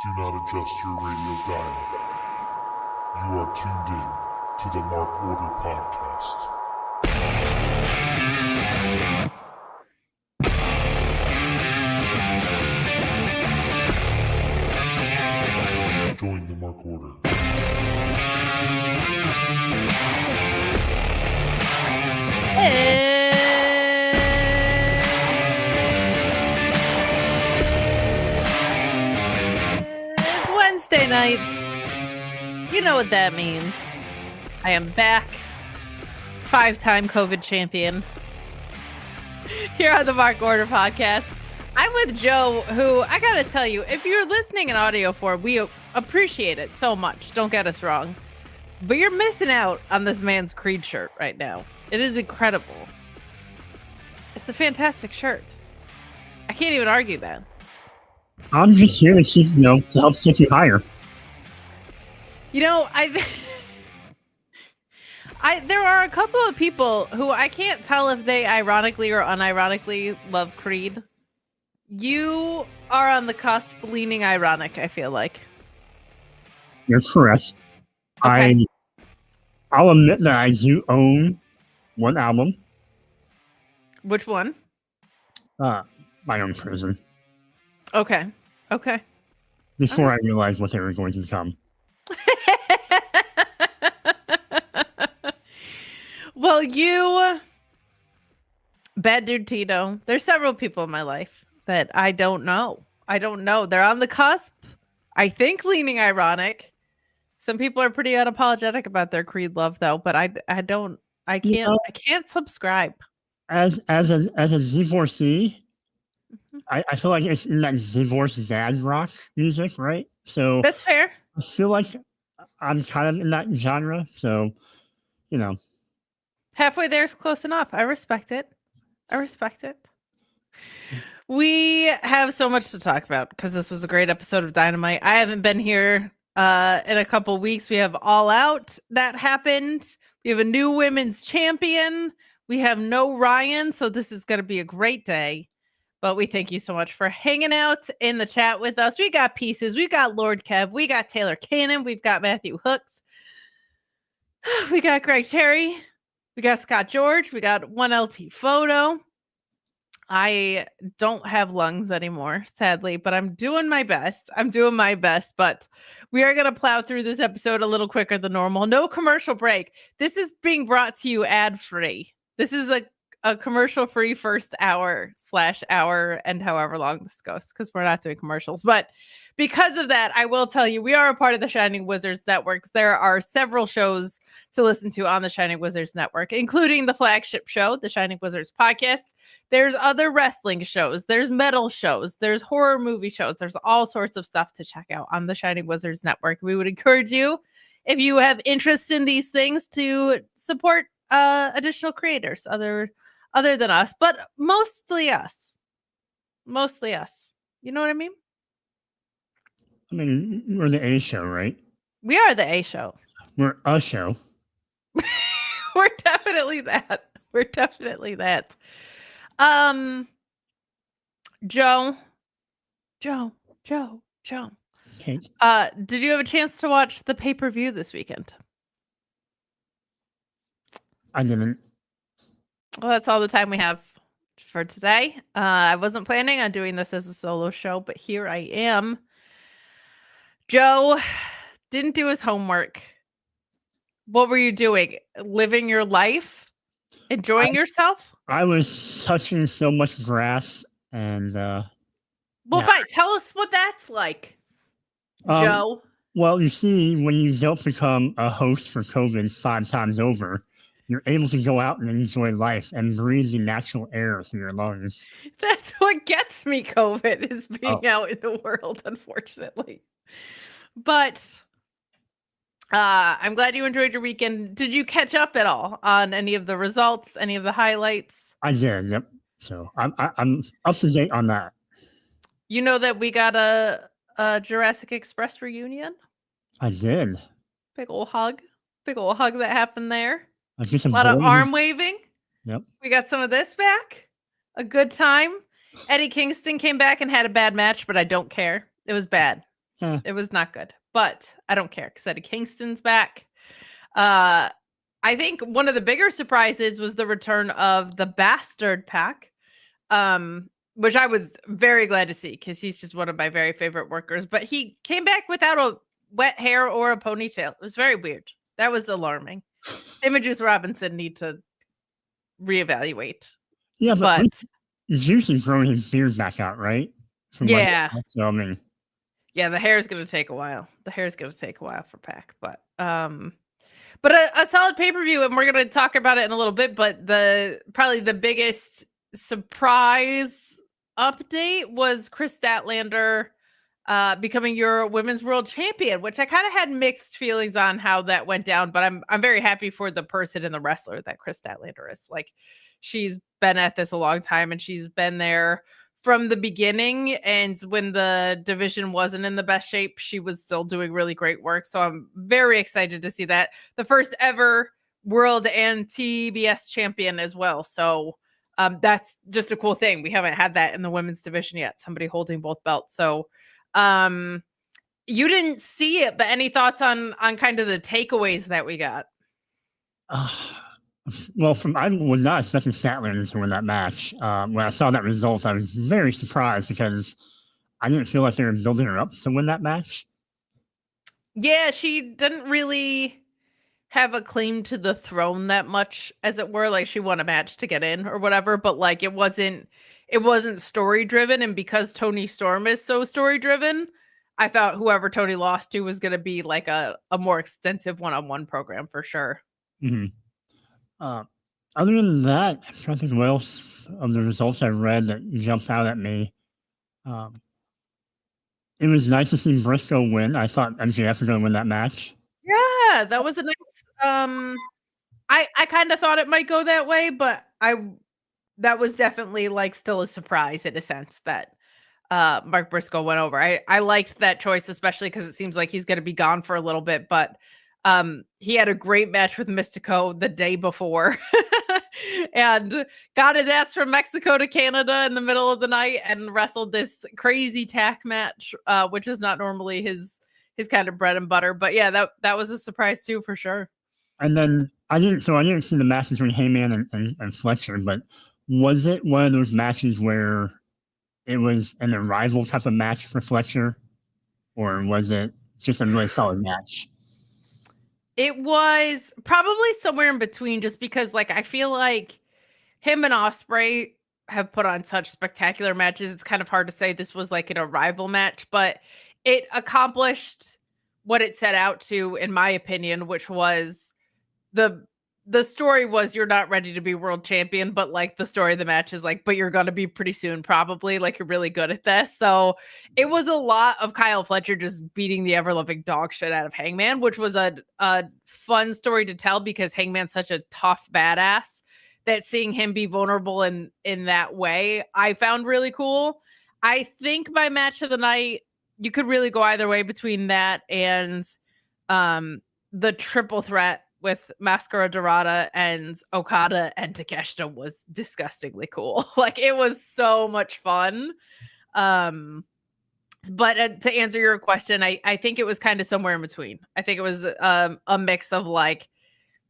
Do not adjust your radio dial. You are tuned in to the Mark Order Podcast. Join the Mark Order. It's Wednesday nights. You know what that means. I am back. 5-time COVID champion. Here on the Mark Order Podcast. I'm with Joe, who, I gotta tell you, if you're listening in audio form, we appreciate it so much. Don't get us wrong. But you're missing out on this man's Creed shirt right now. It is incredible. It's a fantastic shirt. I can't even argue that. I'm just here to keep, to help take you higher. There are a couple of people who I can't tell if they ironically or unironically love Creed. You are on the cusp, leaning ironic, I feel like. You're correct. Okay. I'll admit that I do own one album. Which one? My Own Prison. Okay. Before I realized what they were going to become. Well, you, Bad Dude Tito, there's several people in my life that I don't know. They're on the cusp. I think leaning ironic. Some people are pretty unapologetic about their Creed love, though. But I can't subscribe. As a divorcee, I feel like it's in that divorced dad rock music, right? So That's fair. I feel like I'm kind of in that genre. So, Halfway there is close enough. I respect it. We have so much to talk about because this was a great episode of Dynamite. I haven't been here in a couple weeks. We have All Out that happened. We have a new women's champion. We have no Ryan, so this is going to be a great day. But we thank you so much for hanging out in the chat with us. We got Pieces. We got Lord Kev. We got Taylor Cannon. We've got Matthew Hooks. We got Greg Terry. We got Scott George. We got 1LT Photo. I don't have lungs anymore, sadly, but I'm doing my best. But we are going to plow through this episode a little quicker than normal. No commercial break. This is being brought to you ad-free. This is a commercial-free first hour and however long this goes, because we're not doing commercials. But because of that, I will tell you, we are a part of the Shining Wizards Network. There are several shows to listen to on the Shining Wizards Network, including the flagship show, the Shining Wizards Podcast. There's other wrestling shows. There's metal shows. There's horror movie shows. There's all sorts of stuff to check out on the Shining Wizards Network. We would encourage you, if you have interest in these things, to support additional creators other than us, but mostly us. You know what I mean? I mean, we're the A show, right? We are the A show. We're a show. We're definitely that. Joe. Okay. Did you have a chance to watch the pay-per-view this weekend? I didn't. Well, that's all the time we have for today. I wasn't planning on doing this as a solo show, but here I am. Joe didn't do his homework. What were you doing? Living your life? Enjoying yourself? I was touching so much grass and Fine. Tell us what that's like, Joe. Well, you see, when you don't become a host for COVID 5 times over, you're able to go out and enjoy life and breathe the natural air through your lungs. That's what gets me COVID, is being out in the world, unfortunately. But I'm glad you enjoyed your weekend. Did you catch up at all on any of the results, any of the highlights? I did, yep. So I'm up to date on that. You know that we got a Jurassic Express reunion? I did. Big old hug that happened there. A lot of arm waving. Yep. We got some of this back. A good time. Eddie Kingston came back and had a bad match, but I don't care. It was bad. It was not good, but I don't care because Eddie Kingston's back. I think one of the bigger surprises was the return of the Bastard Pack, which I was very glad to see because he's just one of my very favorite workers. But he came back without a wet hair or a ponytail. It was very weird. That was alarming. Him and Juice Robinson need to reevaluate. Yeah, but But Juice is growing his beard back out, right? yeah. So, I mean, Yeah, the hair is going to take a while. The hair is going to take a while for Pac, but a solid pay-per-view, and we're going to talk about it in a little bit, but probably the biggest surprise update was Chris Statlander becoming your women's world champion, which I kind of had mixed feelings on how that went down, but I'm very happy for the person and the wrestler that Chris Statlander is. Like, she's been at this a long time, and she's been there from the beginning, and when the division wasn't in the best shape, she was still doing really great work. So I'm very excited to see that. The first ever world and TBS champion as well. So that's just a cool thing. We haven't had that in the women's division yet. Somebody holding both belts. So you didn't see it, but any thoughts on kind of the takeaways that we got? Well, I was not expecting Statlander to win that match. When I saw that result, I was very surprised because I didn't feel like they were building her up to win that match. Yeah, she didn't really have a claim to the throne that much, as it were. Like, she won a match to get in or whatever, but like it wasn't story driven. And because Toni Storm is so story driven, I thought whoever Toni lost to was going to be like a more extensive one-on-one program for sure. Mm-hmm. Other than that, I'm trying to think what else of the results I read that jumped out at me. It was nice to see Briscoe win. I thought MJF was going to win that match. Yeah, that was a nice. I kind of thought it might go that way, but that was definitely like still a surprise in a sense that Mark Briscoe went over. I liked that choice, especially because it seems like he's going to be gone for a little bit, but he had a great match with Mystico the day before and got his ass from Mexico to Canada in the middle of the night and wrestled this crazy tack match, which is not normally his kind of bread and butter. But yeah, that was a surprise too, for sure. And then I didn't see the match between Heyman and Fletcher, but was it one of those matches where it was an arrival type of match for Fletcher, or was it just a really solid match? It was probably somewhere in between, just because like I feel like him and Ospreay have put on such spectacular matches. It's kind of hard to say this was like an arrival match, but it accomplished what it set out to, in my opinion, which was the story was you're not ready to be world champion, but like the story of the match is like, but you're going to be pretty soon, probably. Like, you're really good at this. So it was a lot of Kyle Fletcher just beating the ever-loving dog shit out of Hangman, which was a fun story to tell because Hangman's such a tough badass that seeing him be vulnerable in that way, I found really cool. I think my match of the night, you could really go either way between that and the triple threat with Mascara Dorada and Okada and Takeshita was disgustingly cool. Like, it was so much fun. But to answer your question, I think it was kind of somewhere in between. I think it was a mix of like,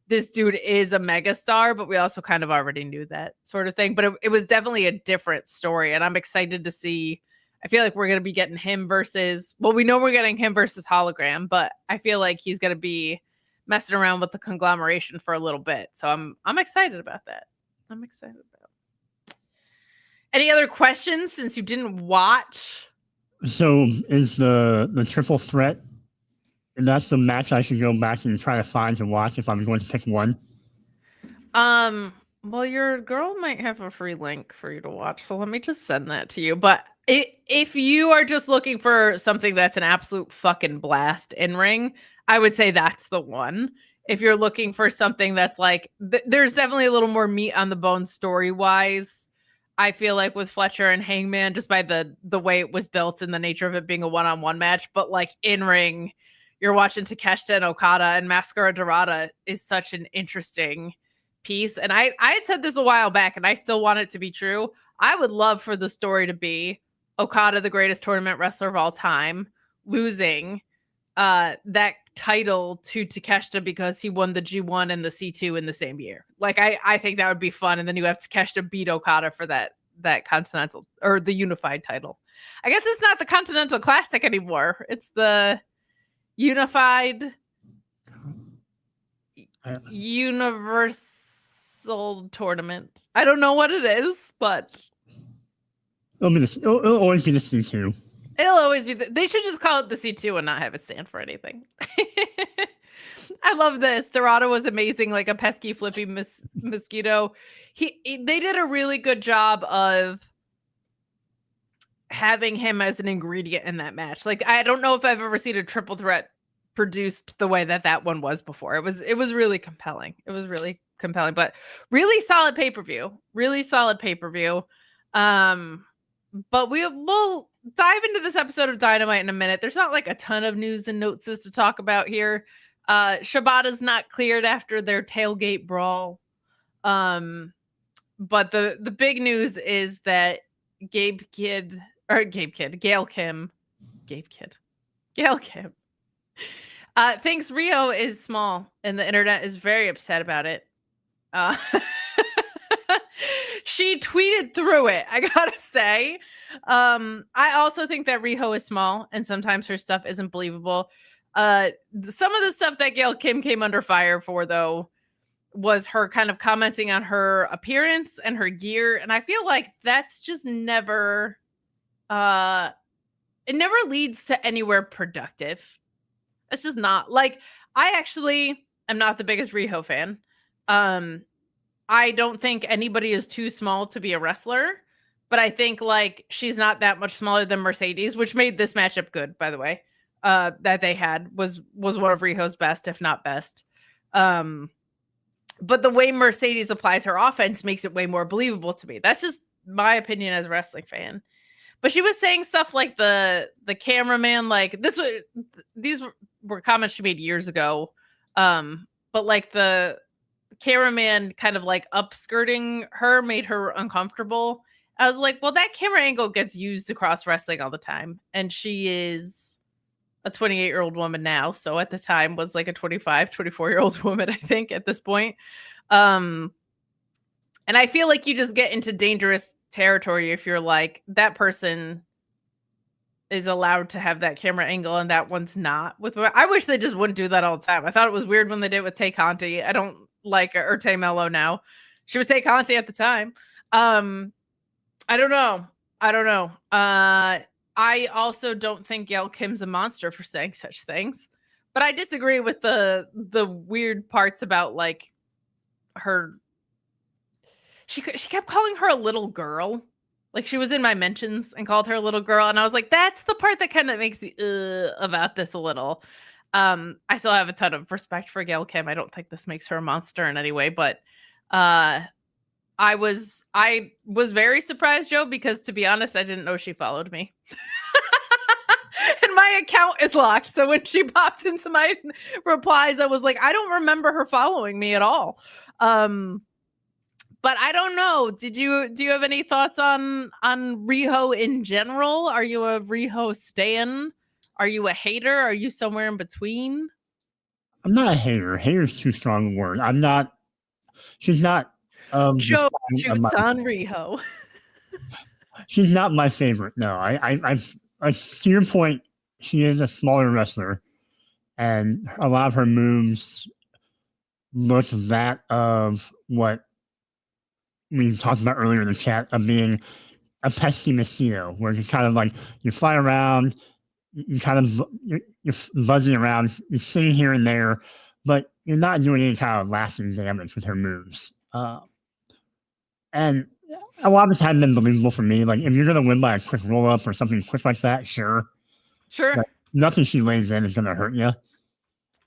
this dude is a megastar, but we also kind of already knew that sort of thing. But it was definitely a different story. And I'm excited to see. I feel like we're going to be getting him versus, well, we know we're getting him versus Hologram, but I feel like he's going to be messing around with the conglomeration for a little bit. So I'm excited about that. I'm excited about it. Any other questions since you didn't watch? So is the triple threat, that's the match I should go back and try to find to watch if I'm going to pick one? Well, your girl might have a free link for you to watch, so let me just send that to you. But if you are just looking for something that's an absolute fucking blast in ring, I would say that's the one. If you're looking for something that's like, there's definitely a little more meat on the bone story-wise, I feel like, with Fletcher and Hangman, just by the way it was built and the nature of it being a one-on-one match. But like in ring, you're watching Takeshita and Okada, and Mascara Dorada is such an interesting piece. And I had said this a while back, and I still want it to be true. I would love for the story to be Okada, the greatest tournament wrestler of all time, losing that title to Takeshita because he won the G1 and the C2 in the same year. Like I think that would be fun, and then you have Takeshita beat Okada for that Continental or the unified title. I guess it's not the Continental Classic anymore. It's the unified Universal Tournament. I don't know what it is, but it'll always be the C2. It'll always be. They should just call it the C2 and not have it stand for anything. I love this. Dorado was amazing, like a pesky, flippy mosquito. They did a really good job of having him as an ingredient in that match. Like, I don't know if I've ever seen a triple threat produced the way that one was before. It was really compelling. It was really compelling, but really solid pay-per-view. Really solid pay-per-view. But we'll dive into this episode of Dynamite in a minute. There's not like a ton of news and notes to talk about here. Shibata's not cleared after their tailgate brawl. But the big news is that Gail Kim thinks Rio is small, and the internet is very upset about it. She tweeted through it, I gotta say. I also think that Riho is small, and sometimes her stuff isn't believable. Some of the stuff that Gail Kim came under fire for, though, was her kind of commenting on her appearance and her gear, and I feel like that's just never it never leads to anywhere productive. It's just not. Like, I actually am not the biggest Riho fan. I don't think anybody is too small to be a wrestler, but I think like she's not that much smaller than Mercedes, which made this matchup good, by the way. That they had was one of Riho's best, if not best. But the way Mercedes applies her offense makes it way more believable to me. That's just my opinion as a wrestling fan. But she was saying stuff like the cameraman, like these were comments she made years ago. But like the cameraman kind of like upskirting her made her uncomfortable. I was like, well, that camera angle gets used across wrestling all the time. And she is a 28-year-old woman now. So at the time was like a 25, 24-year-old woman, I think, at this point. And I feel like you just get into dangerous territory if you're like, that person is allowed to have that camera angle and that one's not. I wish they just wouldn't do that all the time. I thought it was weird when they did it with Tay Conti. I don't like her, or Tay Mello now. She was Tay Conti at the time. I don't know. I also don't think Gail Kim's a monster for saying such things, but I disagree with the weird parts about like her. She kept calling her a little girl. Like, she was in my mentions and called her a little girl. And I was like, that's the part that kind of makes me about this a little. I still have a ton of respect for Gail Kim. I don't think this makes her a monster in any way, but I was very surprised, Joe, because to be honest, I didn't know she followed me. And my account is locked. So when she popped into my replies, I was like, I don't remember her following me at all. But I don't know. Do you have any thoughts on Riho in general? Are you a Riho stan? Are you a hater? Are you somewhere in between? I'm not a hater. Hater's too strong a word. I'm not. She's not. Joe shoots on Riho. She's not my favorite. No, I to your point, she is a smaller wrestler, and a lot of her moves look that of what we talked about earlier in the chat of being a pesky mosquito, where it's kind of like you fly around, you're buzzing around, you're sitting here and there, but you're not doing any kind of lasting damage with her moves. And a lot of it hasn't been believable for me. Like, if you're going to win by a quick roll up or something quick like that, sure. But nothing she lays in is going to hurt you.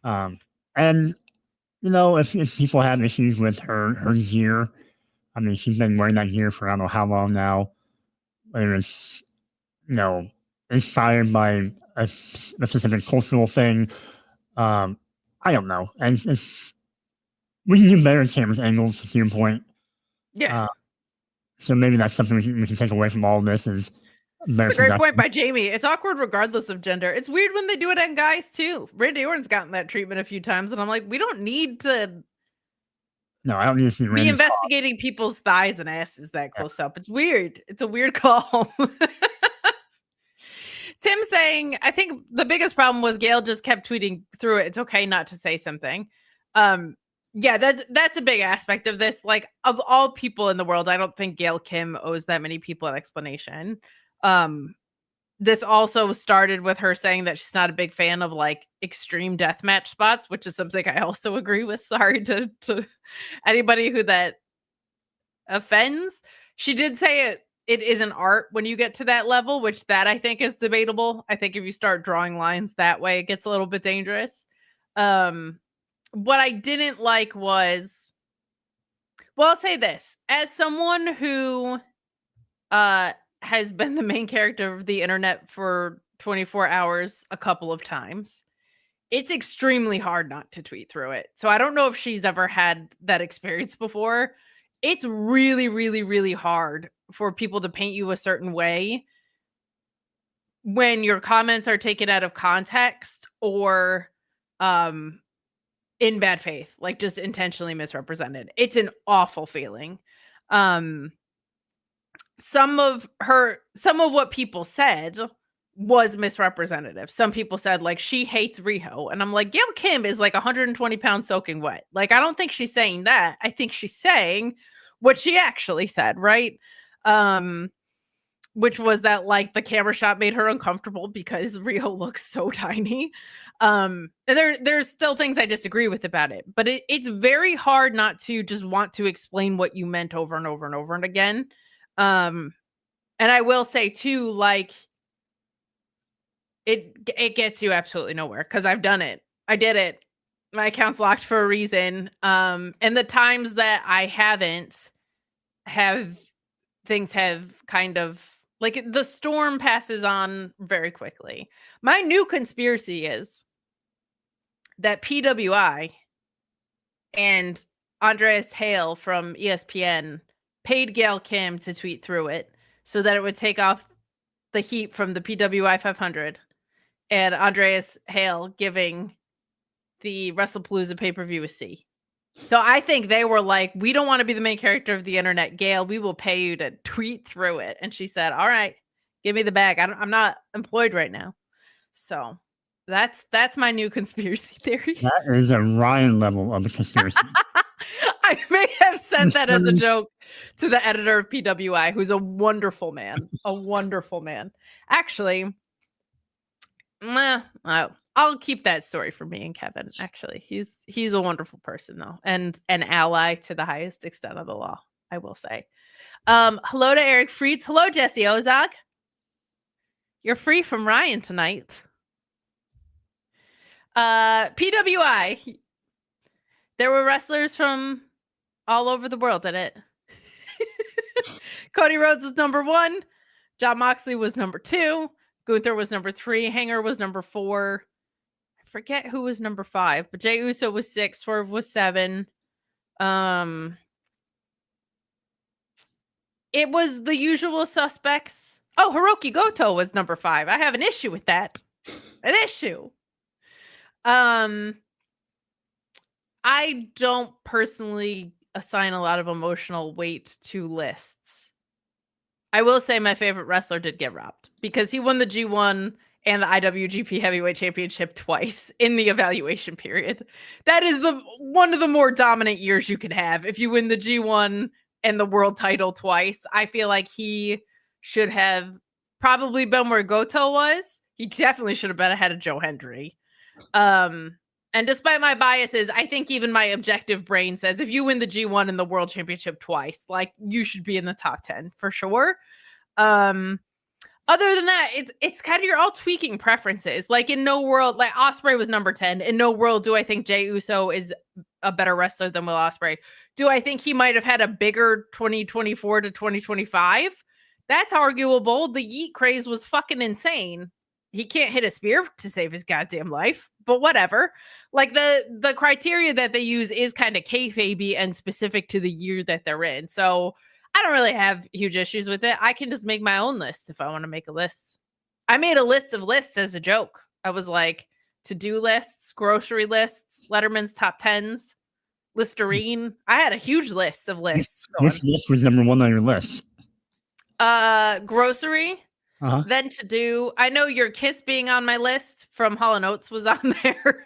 And, if people have issues with her gear, I mean, she's been wearing that gear for I don't know how long now. Whether it's, inspired by a specific cultural thing. I don't know. And we can do better camera angles, to your point. Yeah. So maybe that's something we can take away from all of this is It's a great point by Jamie. It's awkward regardless of gender. It's weird when they do it on guys too. Randy Orton's gotten that treatment a few times, and I'm like, we don't need to. No, I don't need to see be investigating people's thighs and asses that close up. It's weird. It's a weird call. Tim saying, I think the biggest problem was Gail just kept tweeting through it. It's okay not to say something. Yeah, that's a big aspect of this. Like, of all people in the world, I don't think Gail Kim owes that many people an explanation. This also started with her saying that she's not a big fan of like extreme deathmatch spots, which is something I also agree with. Sorry to anybody who that offends. She did say it is an art when you get to that level, which that I think is debatable. I think if you start drawing lines that way, it gets a little bit dangerous. What I didn't like was, well, I'll say this. As someone who has been the main character of the internet for 24 hours a couple of times, it's extremely hard not to tweet through it. So I don't know if she's ever had that experience before. It's really, really, really hard for people to paint you a certain way when your comments are taken out of context or in bad faith, like just intentionally misrepresented. It's an awful feeling. Some of what people said was misrepresentative. Some people said like she hates Riho, and I'm like, Gail Kim is like 120 pounds soaking wet. Like, I don't think she's saying that. I think she's saying what she actually said, right? Which was that like the camera shot made her uncomfortable because Riho looks so tiny. And there's still things I disagree with about it, but it's very hard not to just want to explain what you meant over and over and over and again. And I will say too, like it gets you absolutely nowhere because I've done it. I did it. My account's locked for a reason. And the times that I haven't things have kind of like the storm passes on very quickly. My new conspiracy is that PWI and Andreas Hale from ESPN paid Gail Kim to tweet through it so that it would take off the heat from the PWI 500 and Andreas Hale giving the WrestlePalooza pay-per-view a C. So I think they were like, we don't want to be the main character of the internet, Gail. We will pay you to tweet through it. And she said, all right, give me the bag. I'm not employed right now. So that's my new conspiracy theory. That is a Ryan level of a conspiracy. I may have sent that as a joke to the editor of PWI, who's a wonderful man. A wonderful man. Actually, I'll keep that story for me and Kevin. Actually, he's a wonderful person though, and an ally to the highest extent of the law, I will say. Hello to Eric Frieds. Hello, Jesse Ozog. You're free from Ryan tonight. PWI. There were wrestlers from all over the world in it. Cody Rhodes was number 1. Jon Moxley was number 2. Gunther was number 3. Hanger was number 4. I forget who was number 5, but Jey Uso was 6. Swerve was 7. It was the usual suspects. Oh, Hiroki Goto was number 5. I have an issue with that. An issue. I don't personally assign a lot of emotional weight to lists. I will say my favorite wrestler did get robbed because he won the G1 and the IWGP Heavyweight Championship twice in the evaluation period. That is one of the more dominant years you could have. If you win the G1 and the world title twice, I feel like he should have probably been where Goto was. He definitely should have been ahead of Joe Hendry. And despite my biases, I think even my objective brain says if you win the G1 and the World Championship twice, like you should be in the top 10 for sure. Other than that, it's kind of you're all tweaking preferences. Like in no world, like Ospreay was number 10. In no world do I think Jey Uso is a better wrestler than Will Ospreay. Do I think he might have had a bigger 2024 to 2025? That's arguable. The Yeet craze was fucking insane. He can't hit a spear to save his goddamn life, but whatever. Like the criteria that they use is kind of kayfabe and specific to the year that they're in. So I don't really have huge issues with it. I can just make my own list if I want to make a list. I made a list of lists as a joke. I was like, to-do lists, grocery lists, Letterman's top 10s, Listerine. I had a huge list of lists going. Which list was number one on your list? Grocery. Uh-huh. Then to do. I know your Kiss being on my list from Hall & Oates was on there.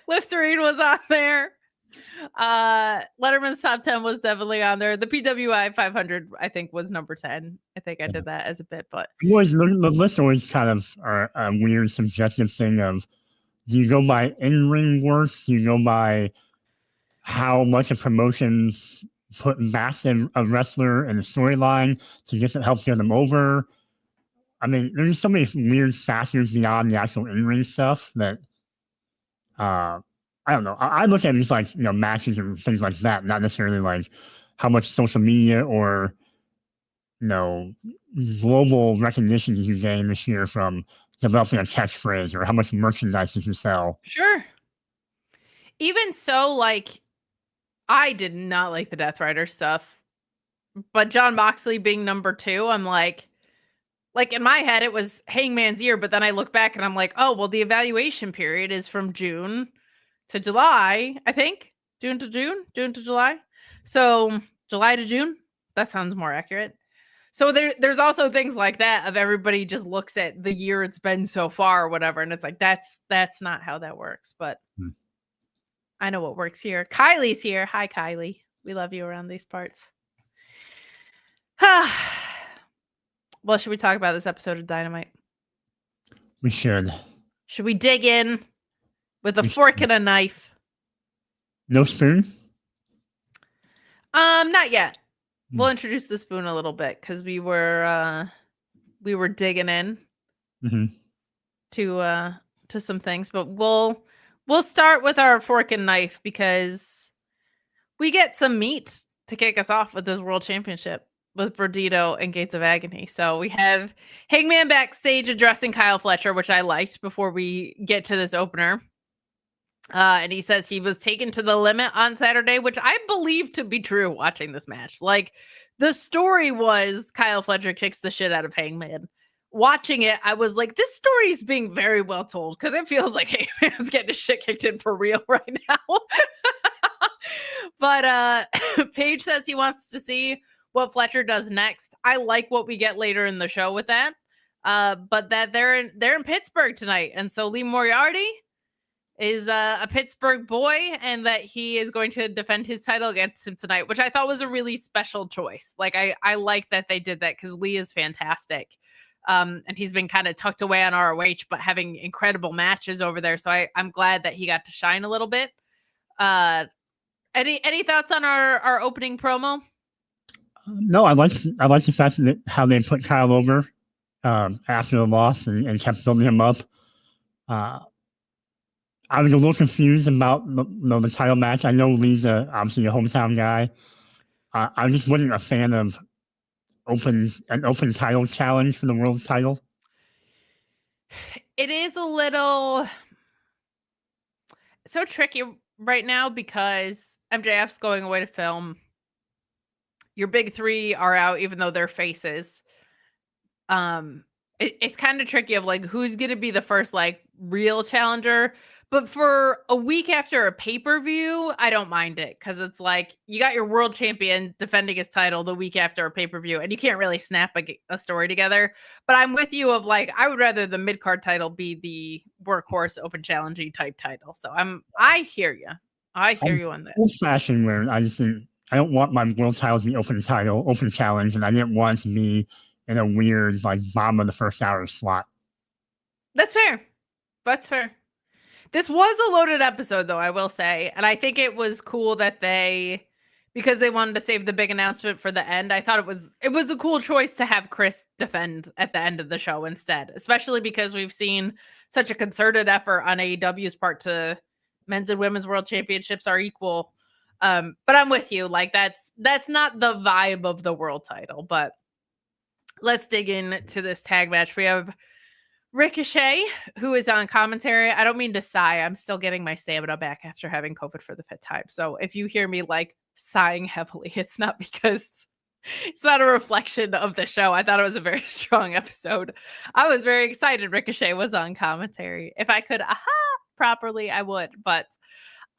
Listerine was on there. Letterman's top 10 was definitely on there. The PWI 500, I think, was number 10. I think I did that as a bit, but The list always kind of are a weird, subjective thing of, do you go by in-ring work? Do you go by how much a promotion's put back in a wrestler and a storyline to just help get them over? I mean, there's so many weird factors beyond the actual in-ring stuff that I don't know. I look at these like, matches and things like that, not necessarily like how much social media or, global recognition did you gain this year from developing a catchphrase, or how much merchandise did you sell? Sure. Even so, like, I did not like the Death Rider stuff, but Jon Moxley being number 2, I'm like in my head, it was Hangman's year, but then I look back and I'm like, oh, well, the evaluation period is from June to July, I think. June to July. So July to June, that sounds more accurate. So there's also things like that of everybody just looks at the year it's been so far or whatever. And it's like, that's not how that works. But I know what works here. Kylie's here. Hi, Kylie. We love you around these parts. Well, should we talk about this episode of Dynamite? We should. Should we dig in with a fork and a knife? No spoon? Not yet. We'll introduce the spoon a little bit because we were digging in to some things, but we'll start with our fork and knife because we get some meat to kick us off with this World Championship with Brodito and Gates of Agony. So we have Hangman backstage addressing Kyle Fletcher, which I liked before we get to this opener. And he says he was taken to the limit on Saturday, which I believe to be true watching this match. Like, the story was Kyle Fletcher kicks the shit out of Hangman. Watching it, I was like, this story is being very well told because it feels like Hangman's getting his shit kicked in for real right now. But Paige says he wants to see what Fletcher does next. I like what we get later in the show with that. But that they're in Pittsburgh tonight. And so Lee Moriarty is a Pittsburgh boy, and that he is going to defend his title against him tonight, which I thought was a really special choice. Like, I like that they did that because Lee is fantastic. And he's been kind of tucked away on ROH, but having incredible matches over there. So I'm glad that he got to shine a little bit. Any thoughts on our opening promo? No, I like the fact that how they put Kyle over after the loss and kept building him up. I was a little confused about the title match. I know Lee's obviously a hometown guy. I just wasn't a fan of an open title challenge for the world title. It is a little so tricky right now because MJF's going away to film. Your big three are out, even though they're faces. It's kind of tricky of like who's going to be the first like real challenger. But for a week after a pay-per-view, I don't mind it because it's like you got your world champion defending his title the week after a pay-per-view, and you can't really snap a story together. But I'm with you of like I would rather the mid-card title be the workhorse open challenging type title. So I hear you. I hear you on that. Old-fashioned where I don't want my world title to be open challenge, and I didn't want it to be in a weird like bottom of the first hour slot. That's fair. That's fair. This was a loaded episode, though, I will say. And I think it was cool that because they wanted to save the big announcement for the end, I thought it was a cool choice to have Chris defend at the end of the show instead, especially because we've seen such a concerted effort on AEW's part to men's and women's world championships are equal. But I'm with you. Like that's not the vibe of the world title, but let's dig into this tag match. We have Ricochet, who is on commentary. I don't mean to sigh. I'm still getting my stamina back after having COVID for the 5th time. So if you hear me like sighing heavily. It's not because it's not a reflection of the show. I thought it was a very strong episode. I was very excited Ricochet was on commentary. If I could properly, I would. But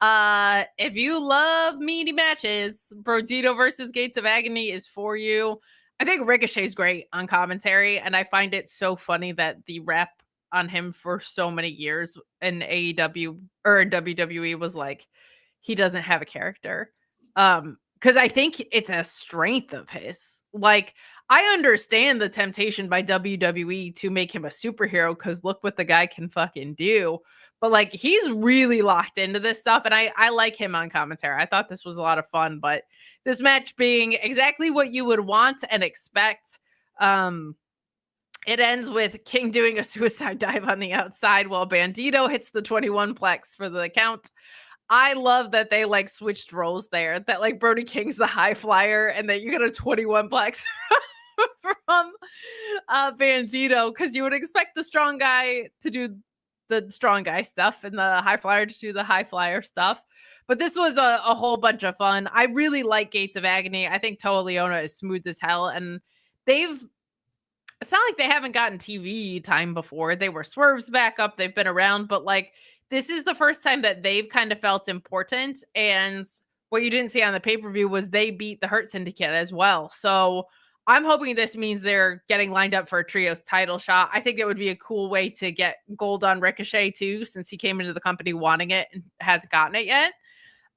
if you love meaty matches, Brodito versus Gates of Agony is for you. I think Ricochet's great on commentary, and I find it so funny that the rep on him for so many years in AEW or in WWE was like, he doesn't have a character. Because I think it's a strength of his. Like, I understand the temptation by WWE to make him a superhero because look what the guy can fucking do. But like, he's really locked into this stuff, and I like him on commentary. I thought this was a lot of fun, but this match being exactly what you would want and expect. It ends with King doing a suicide dive on the outside while Bandito hits the 21 plex for the count. I love that they like switched roles there, that like Brody King's the high flyer and that you get a 21 plex from Bandito, because you would expect the strong guy to do the strong guy stuff and the high flyer to do the high flyer stuff. But this was a whole bunch of fun. I really like Gates of Agony. I think Toa Leona is smooth as hell, and it's not like they haven't gotten TV time before. They were Swerve's backup. They've been around, but like, this is the first time that they've kind of felt important. And what you didn't see on the pay-per-view was they beat the Hurt Syndicate as well. So I'm hoping this means they're getting lined up for a trios title shot. I think it would be a cool way to get gold on Ricochet too, since he came into the company wanting it and hasn't gotten it yet.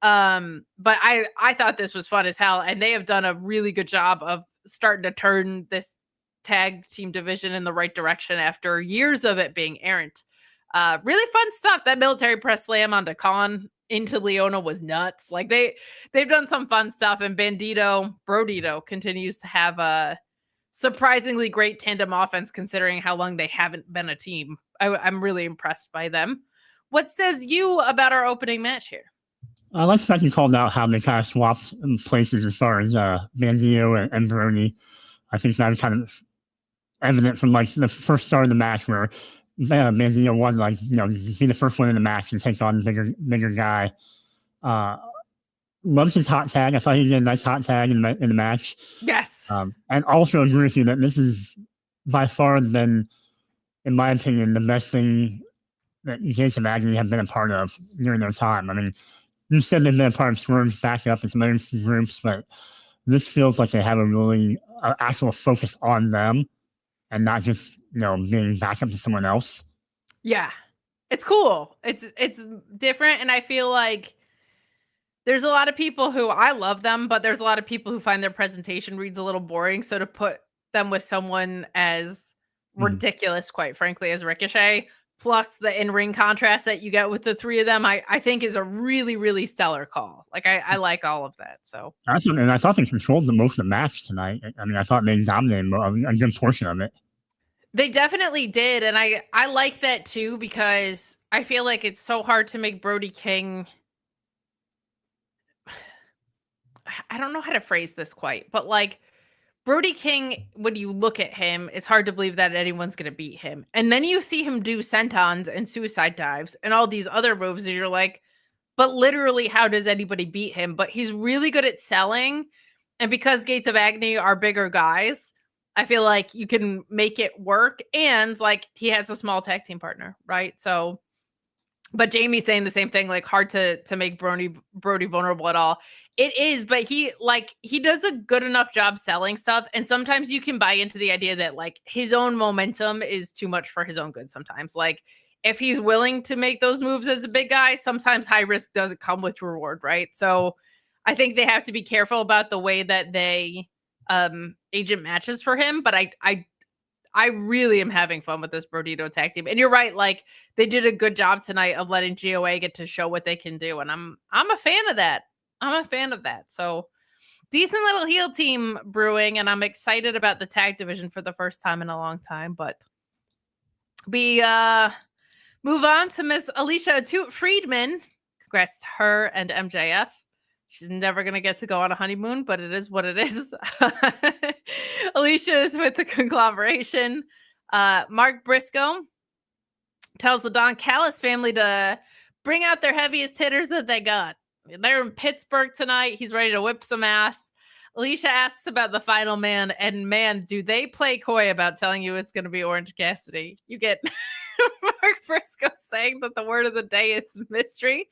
But I thought this was fun as hell, and they have done a really good job of starting to turn this tag team division in the right direction after years of it being errant. Really fun stuff. That military press slam onto Khan into Leona was nuts. Like they've done some fun stuff, and Brodito continues to have a surprisingly great tandem offense considering how long they haven't been a team. I'm really impressed by them. What says you about our opening match here? I like the fact you called out how they kind of swapped places as far as Bandito and Brody. I think that was kind of evident from like the first start of the match where Bandito won, like, be the first one in the match and take on the bigger guy. Loves his hot tag. I thought he did a nice hot tag in the match. Yes. And also agree with you that this is by far been, in my opinion, the best thing that Gates of Agony have been a part of during their time. I mean, you said they've been a part of Swerve's backup and some other groups, but this feels like they have a really actual focus on them and not just, being backup to someone else. Yeah. It's cool. It's different. And I feel like there's a lot of people who, I love them, but there's a lot of people who find their presentation reads a little boring. So to put them with someone as ridiculous, quite frankly, as Ricochet, plus the in-ring contrast that you get with the three of them, I think is a really, really stellar call. Like, I like all of that. So I thought they controlled most of the match tonight. I mean, I thought they dominated a good portion of it. They definitely did. And I like that too, because I feel like it's so hard to make Brody King. I don't know how to phrase this quite, but like, Brody King, when you look at him, it's hard to believe that anyone's going to beat him. And then you see him do sentons and suicide dives and all these other moves, and you're like, but literally, how does anybody beat him? But he's really good at selling. And because Gates of Agony are bigger guys, I feel like you can make it work. And like, he has a small tag team partner, right? So, but Jamie's saying the same thing, like, hard to make Brody vulnerable at all. It is, but he does a good enough job selling stuff. And sometimes you can buy into the idea that like his own momentum is too much for his own good. Sometimes, like, if he's willing to make those moves as a big guy, sometimes high risk doesn't come with reward, right? So I think they have to be careful about the way that they agent matches for him. But I really am having fun with this Brodito tag team. And you're right, like, they did a good job tonight of letting GOA get to show what they can do. And I'm a fan of that. So decent little heel team brewing, and I'm excited about the tag division for the first time in a long time. But we move on to Miss Alicia Friedman. Congrats to her and MJF. She's never going to get to go on a honeymoon, but it is what it is. Alicia is with the conglomeration. Mark Briscoe tells the Don Callis family to bring out their heaviest hitters that they got. They're in Pittsburgh tonight. He's ready to whip some ass. Alicia asks about the final man, and man, do they play coy about telling you it's going to be Orange Cassidy. You get Mark Briscoe saying that the word of the day is mystery,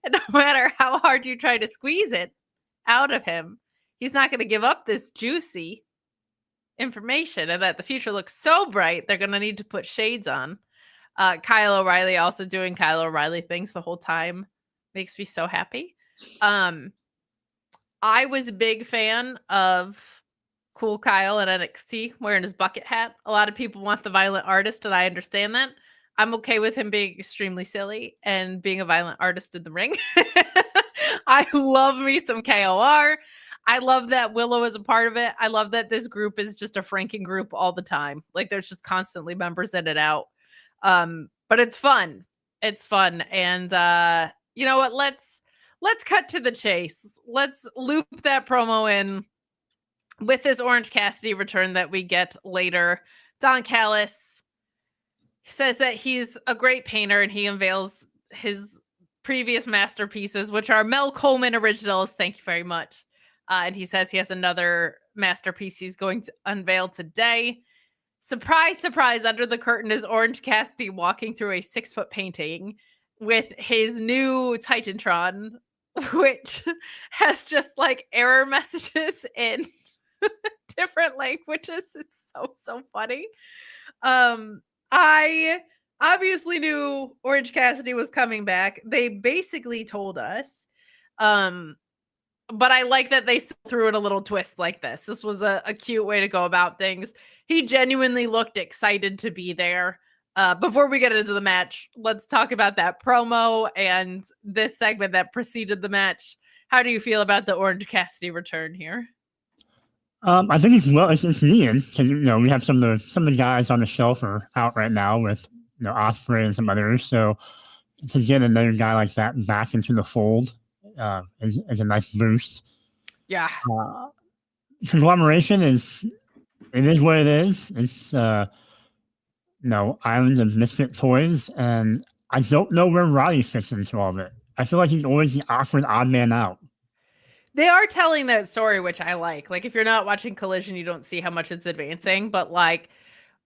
and no matter how hard you try to squeeze it out of him, he's not going to give up this juicy information, and that the future looks so bright, they're going to need to put shades on. Kyle O'Reilly also doing Kyle O'Reilly things the whole time. Makes me so happy. I was a big fan of Cool Kyle in NXT wearing his bucket hat. A lot of people want the violent artist, and I understand that. I'm okay with him being extremely silly and being a violent artist in the ring. I love me some KOR. I love that Willow is a part of it. I love that this group is just a franking group all the time. Like there's just constantly members in and out. But it's fun. It's fun. And you know what? Let's cut to the chase. Let's loop that promo in with this Orange Cassidy return that we get later. Don Callis says that he's a great painter and he unveils his previous masterpieces, which are Mel Coleman originals. Thank you very much. And he says he has another masterpiece he's going to unveil today. Surprise, surprise, under the curtain is Orange Cassidy walking through a 6-foot painting with his new Titantron, which has just like error messages in different languages. It's so funny. I obviously knew Orange Cassidy was coming back. They basically told us. But I like that they threw in a little twist like this. This was a cute way to go about things. He genuinely looked excited to be there. Before we get into the match, let's talk about that promo and this segment that preceded the match. How do you feel about the Orange Cassidy return here? I think it's needed because we have some of the guys on the shelf are out right now with Ospreay and some others. So to get another guy like that back into the fold is a nice boost. Yeah. Conglomeration is what it is. It's Island of Misfit Toys, and I don't know where Roddy fits into all of it. I feel like he's always the awkward odd man out. They are telling that story, which I like. Like, if you're not watching Collision, you don't see how much it's advancing. But, like,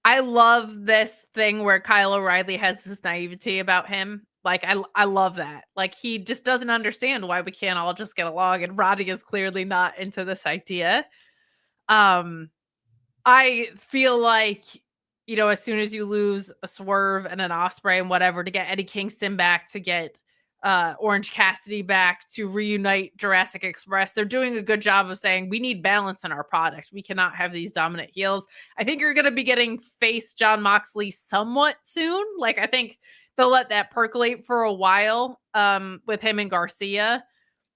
I love this thing where Kyle O'Reilly has this naivety about him. Like, I love that. Like, he just doesn't understand why we can't all just get along. And Roddy is clearly not into this idea. I feel like, as soon as you lose a Swerve and an Ospreay and whatever, to get Eddie Kingston back, to get Orange Cassidy back, to reunite Jurassic Express, they're doing a good job of saying we need balance in our product. We cannot have these dominant heels. I think you're going to be getting face Jon Moxley somewhat soon. Like, I think they'll let that percolate for a while with him and Garcia,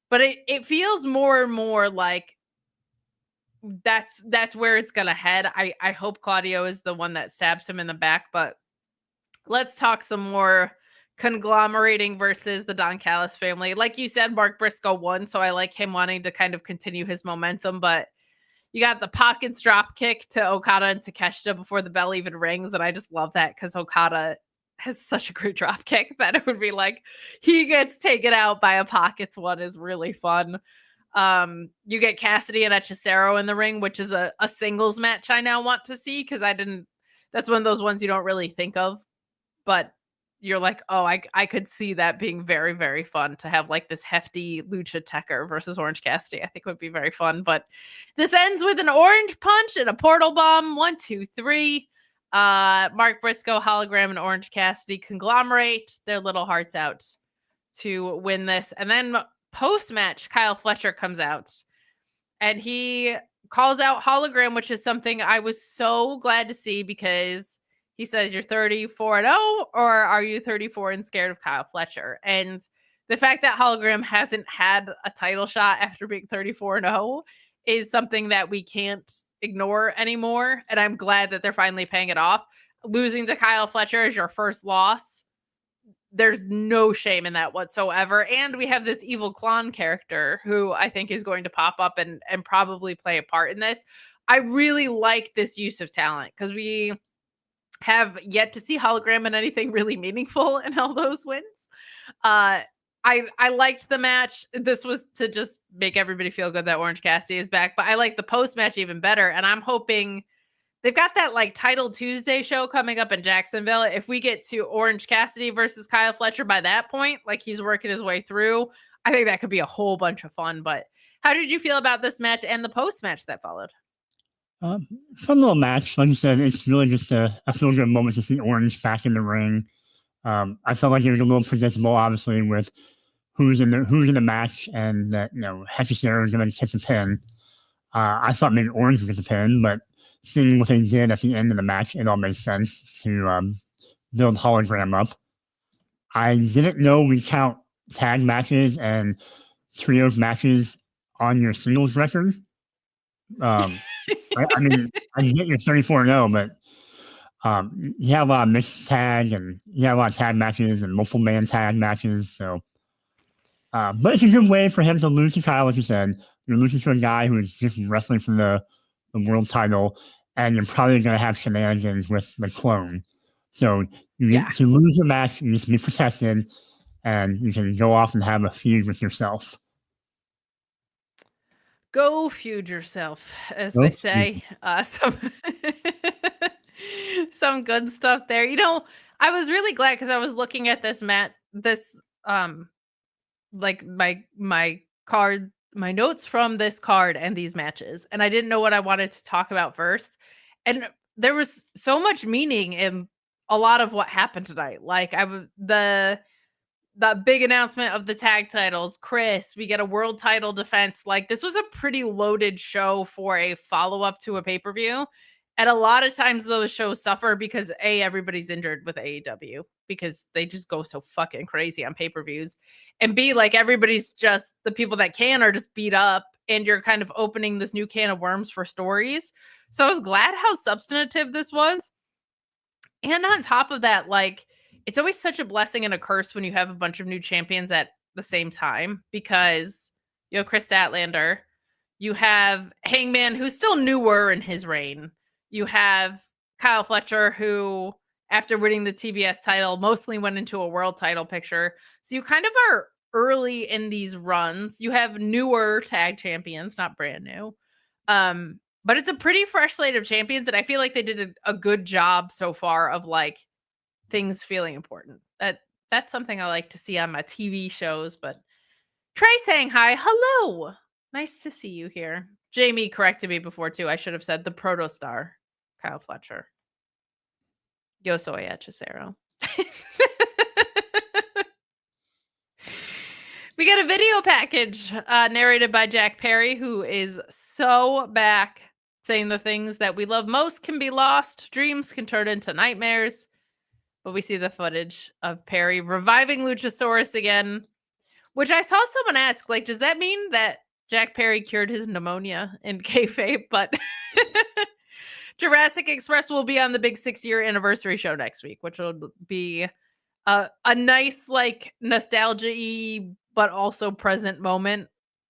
but it feels more and more like that's where it's gonna head. I hope Claudio is the one that stabs him in the back, but let's talk some more conglomerating versus the Don Callis family. Like you said, Mark Briscoe won, so I like him wanting to kind of continue his momentum, but you got the pockets drop kick to Okada and Takeshita before the bell even rings, and I just love that because Okada has such a great drop kick that it would be like he gets taken out by a pockets one is really fun. You get Cassidy and Hechicero in the ring, which is a singles match I now want to see because that's one of those ones you don't really think of, but you're like, oh, I could see that being very, very fun to have like this hefty Lucha Tekker versus Orange Cassidy. I think would be very fun, but this ends with an orange punch and a portal bomb. 1, 2, 3. Mark Briscoe, Hologram, and Orange Cassidy conglomerate their little hearts out to win this. And then post-match, Kyle Fletcher comes out and he calls out Hologram, which is something I was so glad to see because he says, you're 34-0, or are you 34 and scared of Kyle Fletcher? And the fact that Hologram hasn't had a title shot after being 34-0 is something that we can't ignore anymore. And I'm glad that they're finally paying it off. Losing to Kyle Fletcher is your first loss. There's no shame in that whatsoever. And we have this evil clown character who I think is going to pop up and probably play a part in this. I really like this use of talent because we have yet to see Hologram in anything really meaningful in all those wins. I liked the match. This was to just make everybody feel good that Orange Cassidy is back, but I like the post match even better. And I'm hoping they've got that like Title Tuesday show coming up in Jacksonville. If we get to Orange Cassidy versus Kyle Fletcher by that point, like he's working his way through, I think that could be a whole bunch of fun. But how did you feel about this match and the post match that followed? Fun little match. Like you said, it's really just a feel good moment to see Orange back in the ring. I felt like it was a little predictable, obviously, with who's in the match, and that Hechicero is going to catch a pin. I thought maybe Orange would get the pin, but seeing what they did at the end of the match, it all made sense to build hologram up. I didn't know we count tag matches and trios matches on your singles record. I mean, I get your 34-0, but you have a lot of mixed tag, and you have a lot of tag matches and multiple man tag matches. So, but it's a good way for him to lose to Kyle, like you said. You're losing to a guy who is just wrestling for the world title, and you're probably going to have shenanigans with the clone. So you need to lose the match, you need to be protected, and you can go off and have a feud with yourself. Go feud yourself, as they say. Some good stuff there. I was really glad because I was looking at this like my card, my notes from this card and these matches, and I didn't know what I wanted to talk about first. And there was so much meaning in a lot of what happened tonight. Like the big announcement of the tag titles, Chris, we get a world title defense. Like this was a pretty loaded show for a follow-up to a pay-per-view. And a lot of times those shows suffer because everybody's injured with AEW because they just go so fucking crazy on pay-per-views. And B, like everybody's just, the people that can are just beat up, and you're kind of opening this new can of worms for stories. So I was glad how substantive this was. And on top of that, like, it's always such a blessing and a curse when you have a bunch of new champions at the same time, because you have Chris Statlander, you have Hangman, who's still newer in his reign. You have Kyle Fletcher, who, after winning the TBS title, mostly went into a world title picture. So you kind of are early in these runs. You have newer tag champions, not brand new. But it's a pretty fresh slate of champions, and I feel like they did a good job so far of like things feeling important. That's something I like to see on my TV shows. But Trey saying hi. Hello. Nice to see you here. Jamie corrected me before too. I should have said the protostar, Kyle Fletcher. Yo soy hechicero. We got a video package narrated by Jack Perry, who is so back, saying the things that we love most can be lost. Dreams can turn into nightmares. But we see the footage of Perry reviving Luchasaurus again, which I saw someone ask, like, does that mean that Jack Perry cured his pneumonia in kayfabe? But Jurassic Express will be on the big 6-year anniversary show next week, which will be a nice, like, nostalgia-y, but also present moment.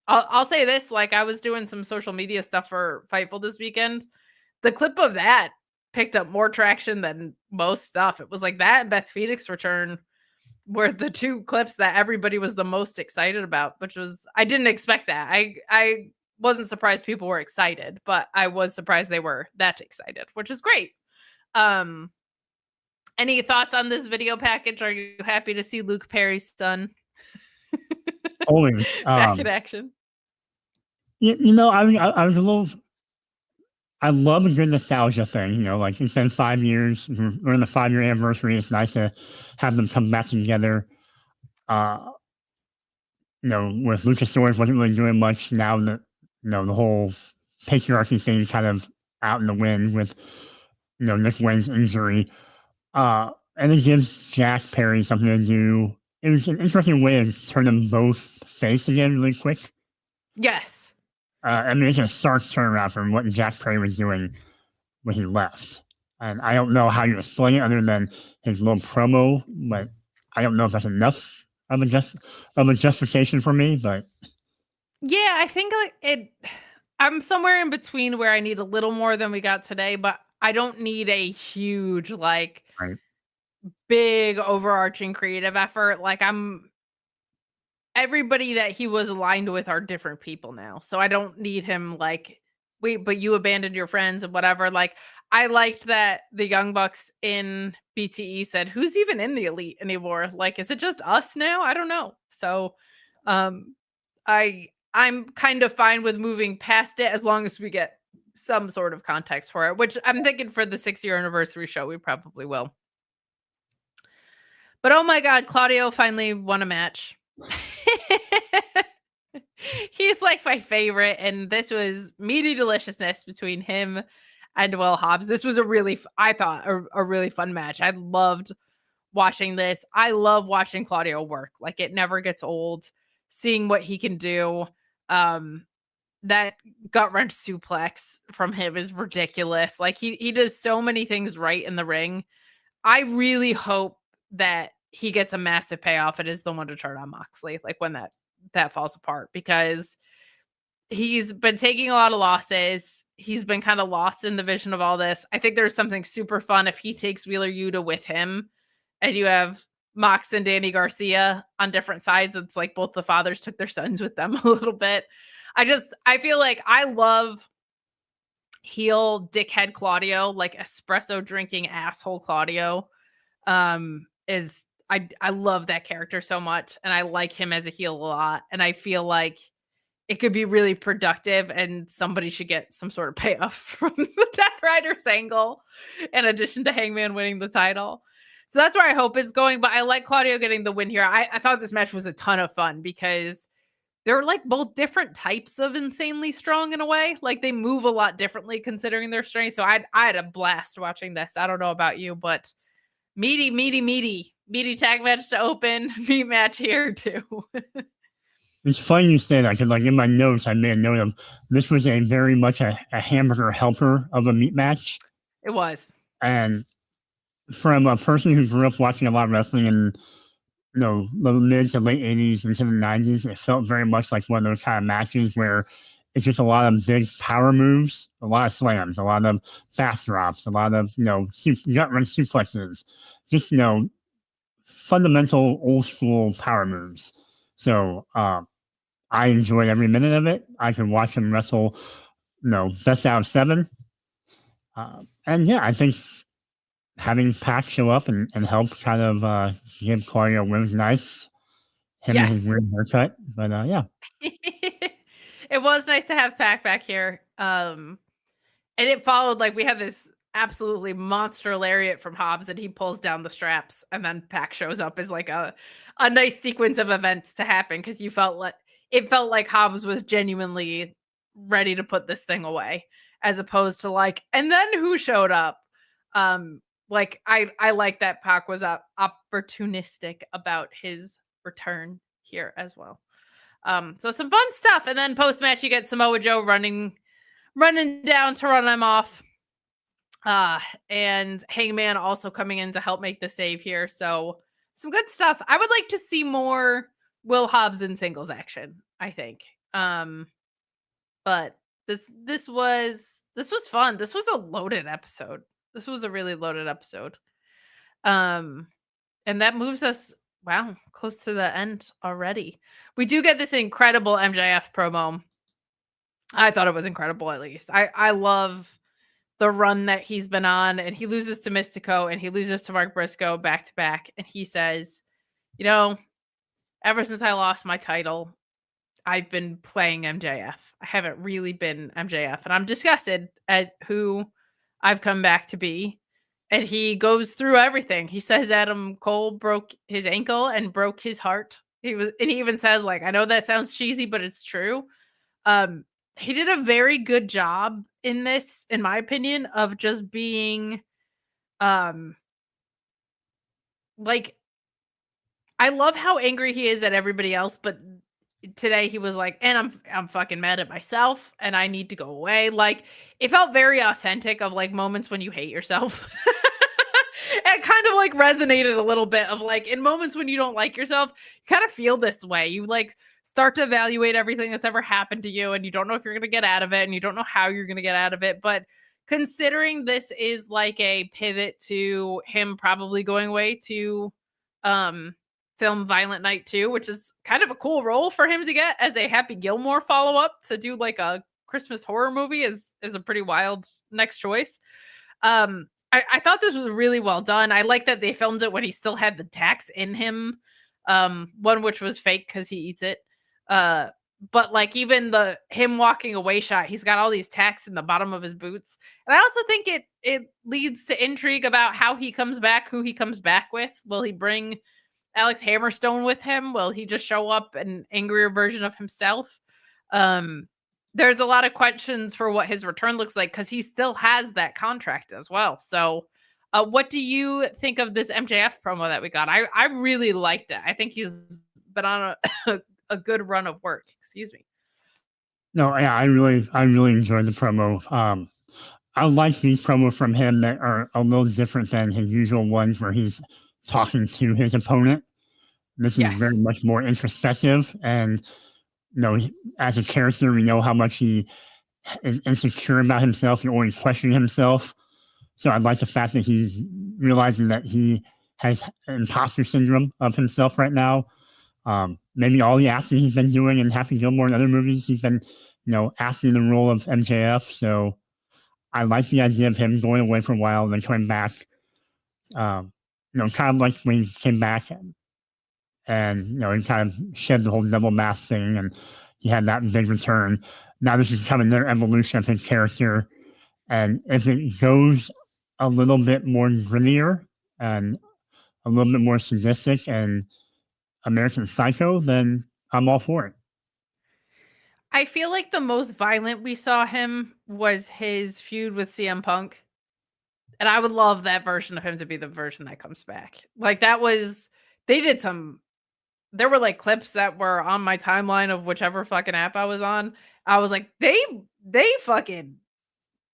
I'll say this, like, I was doing some social media stuff for Fightful this weekend. The clip of that picked up more traction than most stuff. It was like that and Beth Phoenix return were the two clips that everybody was the most excited about, which was, I didn't expect that. I wasn't surprised people were excited, but I was surprised they were that excited, which is great. Any thoughts on this video package? Are you happy to see Luke Perry's son always back in action? I was a little. I love a good nostalgia thing, like it's been 5 years. We're in the 5-year anniversary. It's nice to have them come back together. With Luchasaurus wasn't really doing much. Now that the whole patriarchy thing kind of out in the wind with Nick Wayne's injury, and it gives Jack Perry something to do. It was an interesting way to turn them both face again really quick. Yes. It's a stark turnaround from what Jack Perry was doing when he left. And I don't know how you explain it other than his little promo, but I don't know if that's enough of a justification for me. But yeah, I think I'm somewhere in between where I need a little more than we got today, but I don't need a huge, like, big overarching creative effort. Like, I'm everybody that he was aligned with are different people now. So I don't need him like, wait, but you abandoned your friends and whatever. Like, I liked that the Young Bucks in BTE said, who's even in the Elite anymore? Like, is it just us now? I don't know. So I'm kind of fine with moving past it as long as we get some sort of context for it, which I'm thinking for the 6-year anniversary show, we probably will. But oh my God, Claudio finally won a match. He's like my favorite, and this was meaty deliciousness between him and Will Hobbs. This was I thought a really fun match. I loved watching this. I love watching Claudio work. Like, it never gets old. Seeing what he can do. That gut wrench suplex from him is ridiculous. Like, he does so many things right in the ring. I really hope that he gets a massive payoff. It is the one to turn on Moxley, like when that falls apart, because he's been taking a lot of losses. He's been kind of lost in the vision of all this. I think there's something super fun if he takes Wheeler Yuta with him and you have Mox and Danny Garcia on different sides. It's like both the fathers took their sons with them a little bit. I feel like I love heel dickhead Claudio, like espresso drinking asshole Claudio. I love that character so much, and I like him as a heel a lot, and I feel like it could be really productive, and somebody should get some sort of payoff from the Death Riders angle, in addition to Hangman winning the title. So that's where I hope it's going, but I like Claudio getting the win here. I thought this match was a ton of fun because they're like both different types of insanely strong in a way. Like, they move a lot differently considering their strength. So I had a blast watching this. I don't know about you, but meaty tag match to open. Meat match here too. It's funny you say that because, like, in my notes, I made a note of this was a very much a hamburger helper of a meat match. It was. And from a person who grew up watching a lot of wrestling in the mid to late 80s into the 90s, it felt very much like one of those kind of matches where it's just a lot of big power moves, a lot of slams, a lot of backdrops, a lot of, gut wrench suplexes, just, fundamental old school power moves. So I enjoyed every minute of it. I could watch him wrestle, best out of 7. And yeah, I think having Pac show up and help kind of give Claudio wins nice. Him and his weird haircut. But yeah. It was nice to have Pac back here. And it followed, like, we had this absolutely monster lariat from Hobbs and he pulls down the straps, and then Pac shows up as like a nice sequence of events to happen, because it felt like Hobbs was genuinely ready to put this thing away, as opposed to like, and then who showed up? Like, I like that Pac was opportunistic about his return here as well. So some fun stuff. And then post-match, you get Samoa Joe running down to run him off. And Hangman also coming in to help make the save here. So some good stuff. I would like to see more Will Hobbs in singles action, I think. But this was fun. This was a loaded episode. This was a really loaded episode. And that moves us, wow, close to the end already. We do get this incredible MJF promo. I thought it was incredible, at least. I love the run that he's been on, and he loses to Mystico and he loses to Mark Briscoe back to back. And he says, ever since I lost my title, I've been playing MJF. I haven't really been MJF, and I'm disgusted at who I've come back to be. And he goes through everything. He says Adam Cole broke his ankle and broke his heart. He even says, like, I know that sounds cheesy, but it's true. He did a very good job in this, in my opinion, of just being like, I love how angry he is at everybody else, but today he was like, and I'm fucking mad at myself and I need to go away. Like, it felt very authentic of like moments when you hate yourself. It kind of like resonated a little bit of like, in moments when you don't like yourself, you kind of feel this way. You like start to evaluate everything that's ever happened to you, and you don't know if you're going to get out of it, and you don't know how you're going to get out of it. But considering this is like a pivot to him probably going away to film Violent Night 2, which is kind of a cool role for him to get as a Happy Gilmore follow-up. To do like a Christmas horror movie is a pretty wild next choice. I thought this was really well done. I like that they filmed it when he still had the tax in him. One which was fake because he eats it. But like even him walking away shot, he's got all these tacks in the bottom of his boots. And I also think it leads to intrigue about how he comes back, who he comes back with. Will he bring Alex Hammerstone with him? Will he just show up an angrier version of himself? There's a lot of questions for what his return looks like because he still has that contract as well. So what do you think of this MJF promo that we got? I really liked it. I think he's been on a good run of work. Excuse me. No, yeah, I really enjoyed the promo. I like these promos from him that are a little different than his usual ones where he's talking to his opponent. This is very much more introspective, and as a character, we know how much he is insecure about himself and always questioning himself. So I like the fact that he's realizing that he has imposter syndrome of himself right now. Maybe all the acting he's been doing in Happy Gilmore and other movies, he's been, acting the role of MJF. So I like the idea of him going away for a while and then coming back. Kind of like when he came back and he kind of shed the whole double mask thing, and he had that big return. Now this is kind of their evolution of his character, and if it goes a little bit more grittier and a little bit more sadistic and American Psycho, then I'm all for it. I feel like the most violent we saw him was his feud with CM Punk. And I would love that version of him to be the version that comes back. Like there were like clips that were on my timeline of whichever fucking app I was on. I was like, they fucking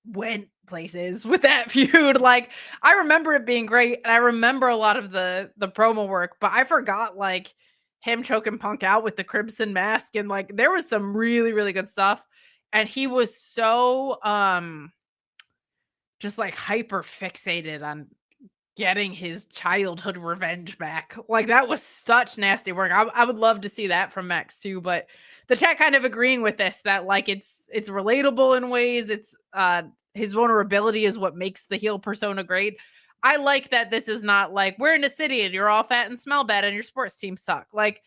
went places with that feud. Like I remember it being great, and I remember a lot of the promo work, but I forgot like him choking Punk out with the Crimson Mask, and like there was some really, really good stuff. And he was so just like hyper fixated on getting his childhood revenge back. Like that was such nasty work. I would love to see that from Max too, but the chat kind of agreeing with this, that like it's relatable in ways. It's his vulnerability is what makes the heel persona great. I like that this is not like we're in a city and you're all fat and smell bad and your sports teams suck. Like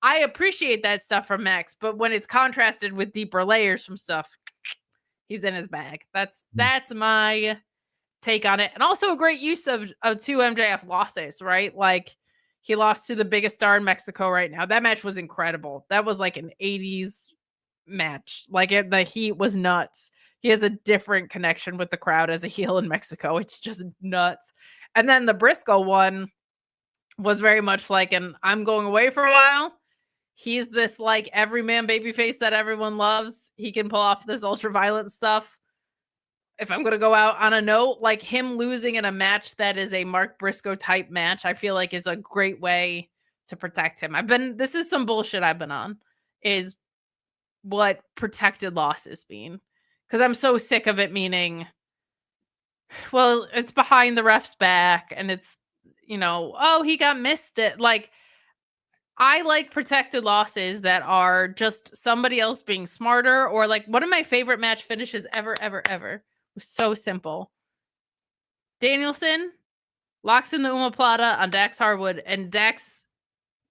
I appreciate that stuff from Max, but when it's contrasted with deeper layers from stuff, he's in his bag. That's my take on it. And also a great use of two MJF losses, right? Like he lost to the biggest star in Mexico right now. That match was incredible. That was like an 80s match. Like the heat was nuts. He has a different connection with the crowd as a heel in Mexico. It's just nuts. And then the Briscoe one was very much like I'm going away for a while. He's this like everyman babyface that everyone loves. He can pull off this ultra violent stuff. If I'm going to go out on a note, like him losing in a match that is a Mark Briscoe type match, I feel like is a great way to protect him. This is some bullshit I've been on, is what protected losses mean. Because I'm so sick of it meaning, well, it's behind the ref's back and it's, oh, he got missed it. Like, I like protected losses that are just somebody else being smarter, or like one of my favorite match finishes ever was so simple. Danielson locks in the omoplata on Dax Harwood, and Dax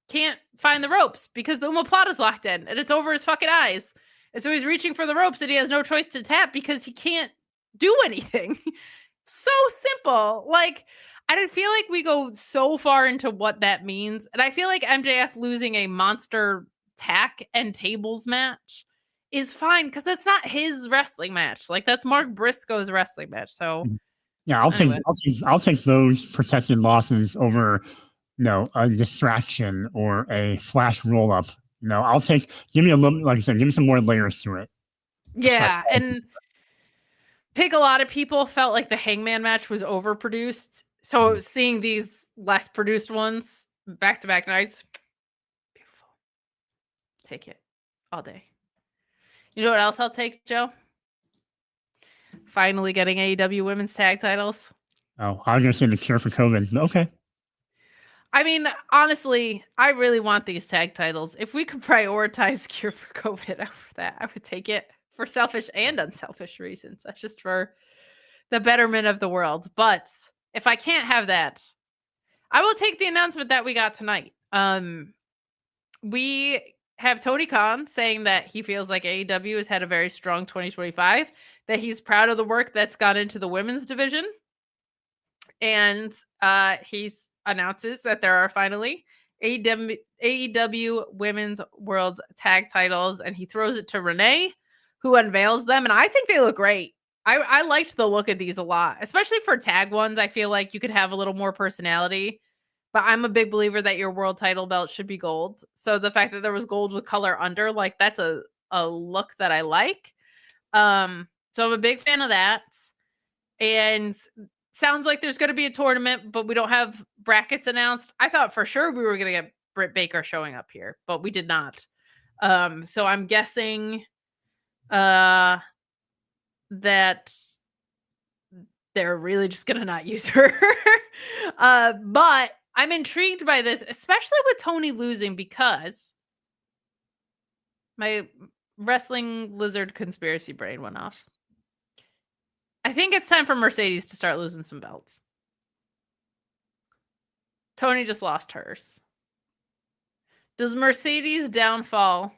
can't find the ropes because the omoplata's locked in and it's over his fucking eyes. And so he's reaching for the ropes and he has no choice to tap because he can't do anything. So simple. Like, I don't feel like we go so far into what that means. And I feel like MJF losing a monster tack and tables match is fine because that's not his wrestling match. Like, that's Mark Briscoe's wrestling match. So yeah, I'll take those protected losses over a distraction or a flash roll up. Give me a little, like I said, give me some more layers to it. Yeah, and a lot of people felt like the Hangman match was overproduced. So seeing these less produced ones back-to-back nights, beautiful. Take it all day. You know what else I'll take, Joe? Finally getting AEW women's tag titles. Oh, I was going to say the cure for COVID. Okay. I mean, honestly, I really want these tag titles. If we could prioritize cure for COVID over that, I would take it for selfish and unselfish reasons. That's just for the betterment of the world. But if I can't have that, I will take the announcement that we got tonight. We have Tony Khan saying that he feels like AEW has had a very strong 2025, that he's proud of the work that's gone into the women's division. And he's announces that there are finally AEW Women's World Tag Titles, and he throws it to Renee, who unveils them, and I think they look great. I liked the look of these a lot, especially for tag ones. I feel like you could have a little more personality, but I'm a big believer that your world title belt should be gold. So the fact that there was gold with color under, like, that's a look that I like. So I'm a big fan of that. And sounds like there's going to be a tournament, but we don't have brackets announced. I thought for sure we were going to get Britt Baker showing up here, but we did not. So I'm guessing that they're really just going to not use her. But I'm intrigued by this, especially with Tony losing, because my wrestling lizard conspiracy brain went off. I think it's time for Mercedes to start losing some belts. Tony just lost hers. Does Mercedes' downfall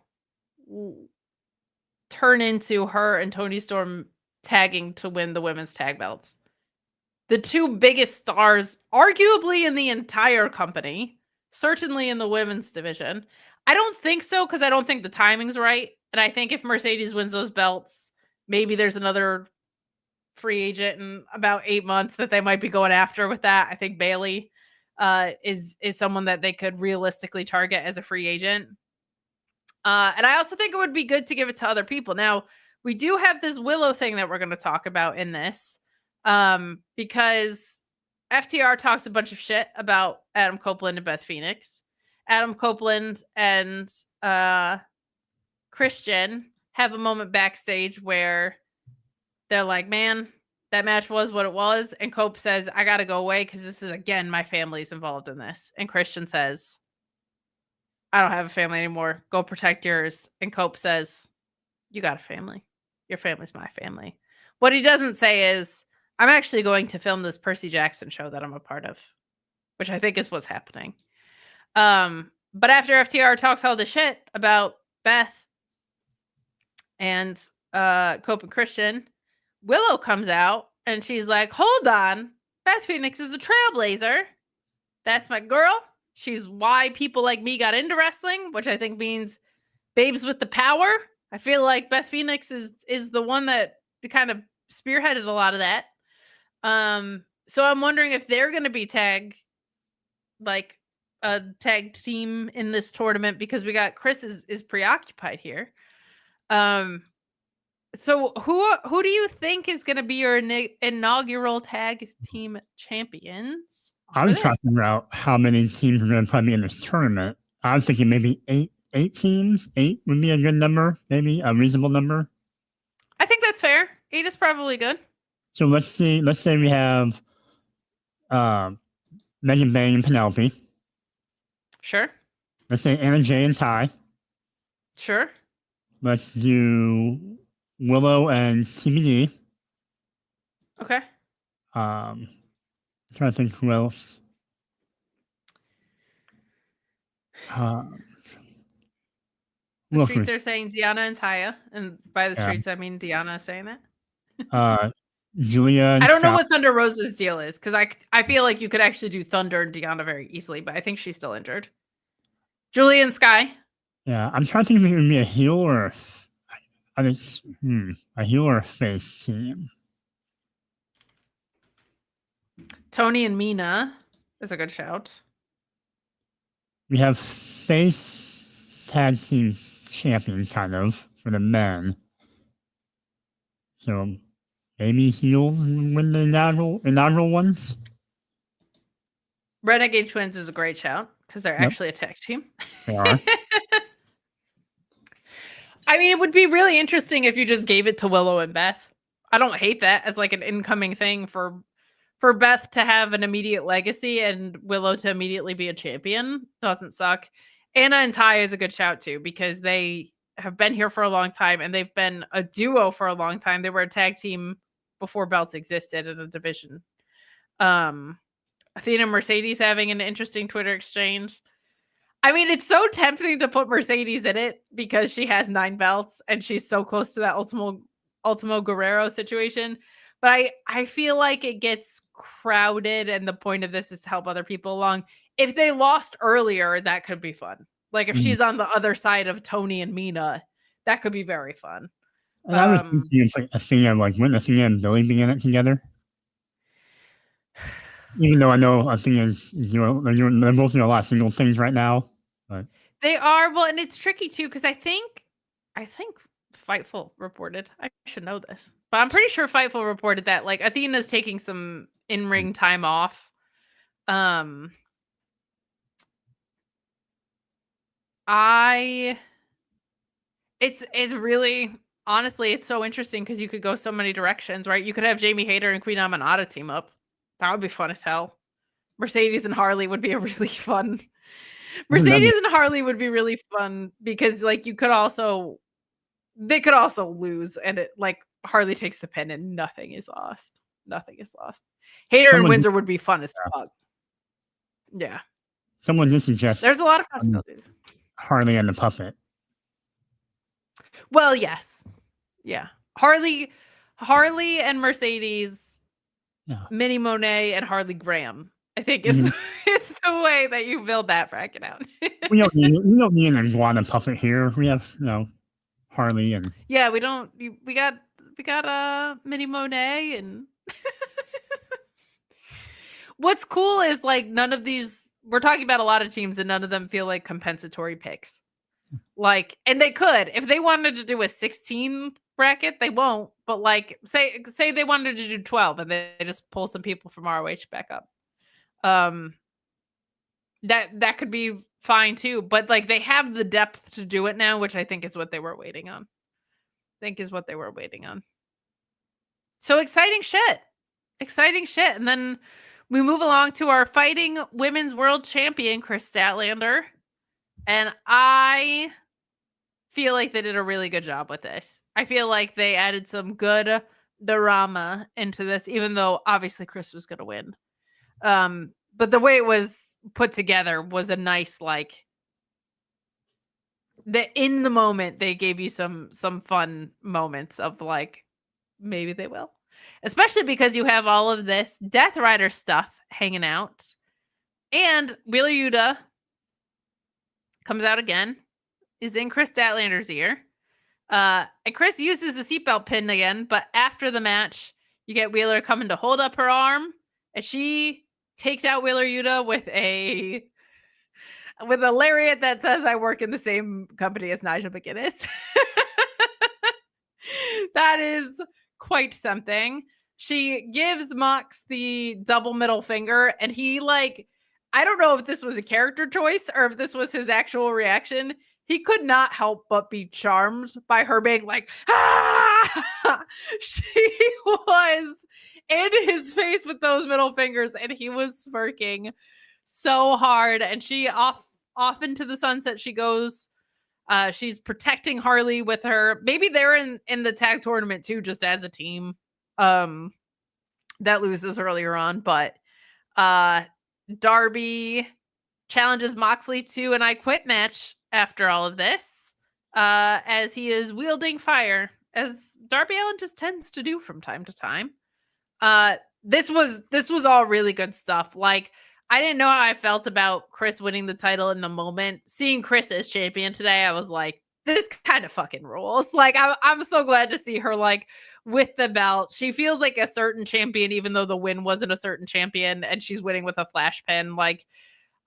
turn into her and Toni Storm tagging to win the women's tag belts? The two biggest stars, arguably in the entire company, certainly in the women's division. I don't think so, because I don't think the timing's right. And I think if Mercedes wins those belts, maybe there's another free agent in about 8 months that they might be going after with that. I think Bailey is someone that they could realistically target as a free agent. And I also think it would be good to give it to other people. Now, we do have this Willow thing that we're going to talk about in this, because FTR talks a bunch of shit about Adam Copeland and Beth Phoenix. Adam Copeland and Christian have a moment backstage where they're like, man, that match was what it was. And Cope says, I got to go away because this is, again, my family's involved in this. And Christian says, I don't have a family anymore. Go protect yours. And Cope says, you got a family. Your family's my family. What he doesn't say is, I'm actually going to film this Percy Jackson show that I'm a part of, which I think is what's happening. But after FTR talks all the shit about Beth and Cope and Christian, Willow comes out and she's like, hold on. Beth Phoenix is a trailblazer. That's my girl. She's why people like me got into wrestling, which I think means babes with the power. I feel like Beth Phoenix is the one that kind of spearheaded a lot of that. So I'm wondering if they're going to be like a tag team in this tournament, because we got Chris is preoccupied here. So who do you think is going to be your inaugural tag team champions? I was trying to figure out how many teams are going to probably be in this tournament. I was thinking maybe eight teams. 8 would be a good number, maybe a reasonable number. I think that's fair. 8 is probably good. So let's say we have Megan Bang and Penelope. Sure. Let's say Anna Jay and Ty. Sure. Let's do Willow and TBD. Okay. I'm trying to think who else. The streets are saying Deanna and Taya, and by the streets I mean Deanna saying that. Julia and I don't Scott. know what Thunder Rosa's deal is, because I feel like you could actually do Thunder and Deanna very easily, but I think she's still injured. Julia and Sky. Yeah, I'm trying to think if it would be a heel or a heel or a face team. Tony and Mina is a good shout. We have face tag team champion, kind of, for the men. So maybe heels win the inaugural ones. Renegade Twins is a great shout, because they're actually a tag team. They are. I mean, it would be really interesting if you just gave it to Willow and Beth. I don't hate that as like an incoming thing for for Beth to have an immediate legacy and Willow to immediately be a champion doesn't suck. Anna and Ty is a good shout too, because they have been here for a long time and they've been a duo for a long time. They were a tag team before belts existed in a division. Athena and Mercedes having an interesting Twitter exchange. I mean, it's so tempting to put Mercedes in it because she has 9 belts and she's so close to that Ultimo Guerrero situation. But I feel like it gets crowded, and the point of this is to help other people along. If they lost earlier, that could be fun. Like if she's on the other side of Tony and Mina, that could be very fun. And I was thinking it's like Athena, like wouldn't Athena and Billy be in it together? Even though I know Athena's, they're both doing a lot of single things right now. But they are, well, and it's tricky too, because I think Fightful reported. I should know this, but I'm pretty sure Fightful reported that like Athena's taking some in-ring time off. It's really, honestly, it's so interesting because you could go so many directions, right? You could have Jamie Hayter and Queen Amanada team up. That would be fun as hell. Mercedes and Harley would be a really fun. Mercedes and Harley would be really fun because like they could also lose, and it like Harley takes the pin and nothing is lost. Nothing is lost. Hayter and Windsor would be fun as fuck. Yeah. Someone did suggest there's a lot of possibilities. Harley and the Puppet. Well, yes. Yeah. Harley and Mercedes, Minnie Monet and Harley Graham, I think is the way that you build that bracket out. we don't need an iguana puppet here. We have, Harley and we don't. We got Minnie Monet and. What's cool is like none of these. We're talking about a lot of teams, and none of them feel like compensatory picks. Like, and they could if they wanted to do a 16 bracket, they won't. But like, say they wanted to do 12, and they just pull some people from ROH back up. That could be fine too, but like they have the depth to do it now, which I think is what they were waiting on. So exciting shit. And then we move along to our fighting women's world champion, Chris Statlander. And I feel like they did a really good job with this. I feel like they added some good drama into this, even though obviously Chris was going to win. But the way it was put together was a nice, like, in the moment they gave you some fun moments of like, maybe they will, especially because you have all of this Death Rider stuff hanging out, and Wheeler Yuta comes out again, is in Chris Statlander's ear, and Chris uses the seatbelt pin again, but after the match you get Wheeler coming to hold up her arm, and she takes out Wheeler Yuta with a lariat that says, "I work in the same company as Nigel McGuinness." That is quite something. She gives Mox the double middle finger, and he, like, I don't know if this was a character choice or if this was his actual reaction. He could not help but be charmed by her being like, ah! She was in his face with those middle fingers, and he was smirking so hard. And she off into the sunset she goes. She's protecting Harley with her. Maybe they're in the tag tournament too, just as a team. That loses earlier on, but Darby challenges Moxley to an I Quit match after all of this, as he is wielding fire, as Darby Allin just tends to do from time to time. This was all really good stuff. Like, I didn't know how I felt about Chris winning the title in the moment. Seeing Chris as champion today, I was like, this kind of fucking rules. Like, I'm so glad to see her, like, with the belt. She feels like a certain champion, even though the win wasn't a certain champion, and she's winning with a flash pin. Like,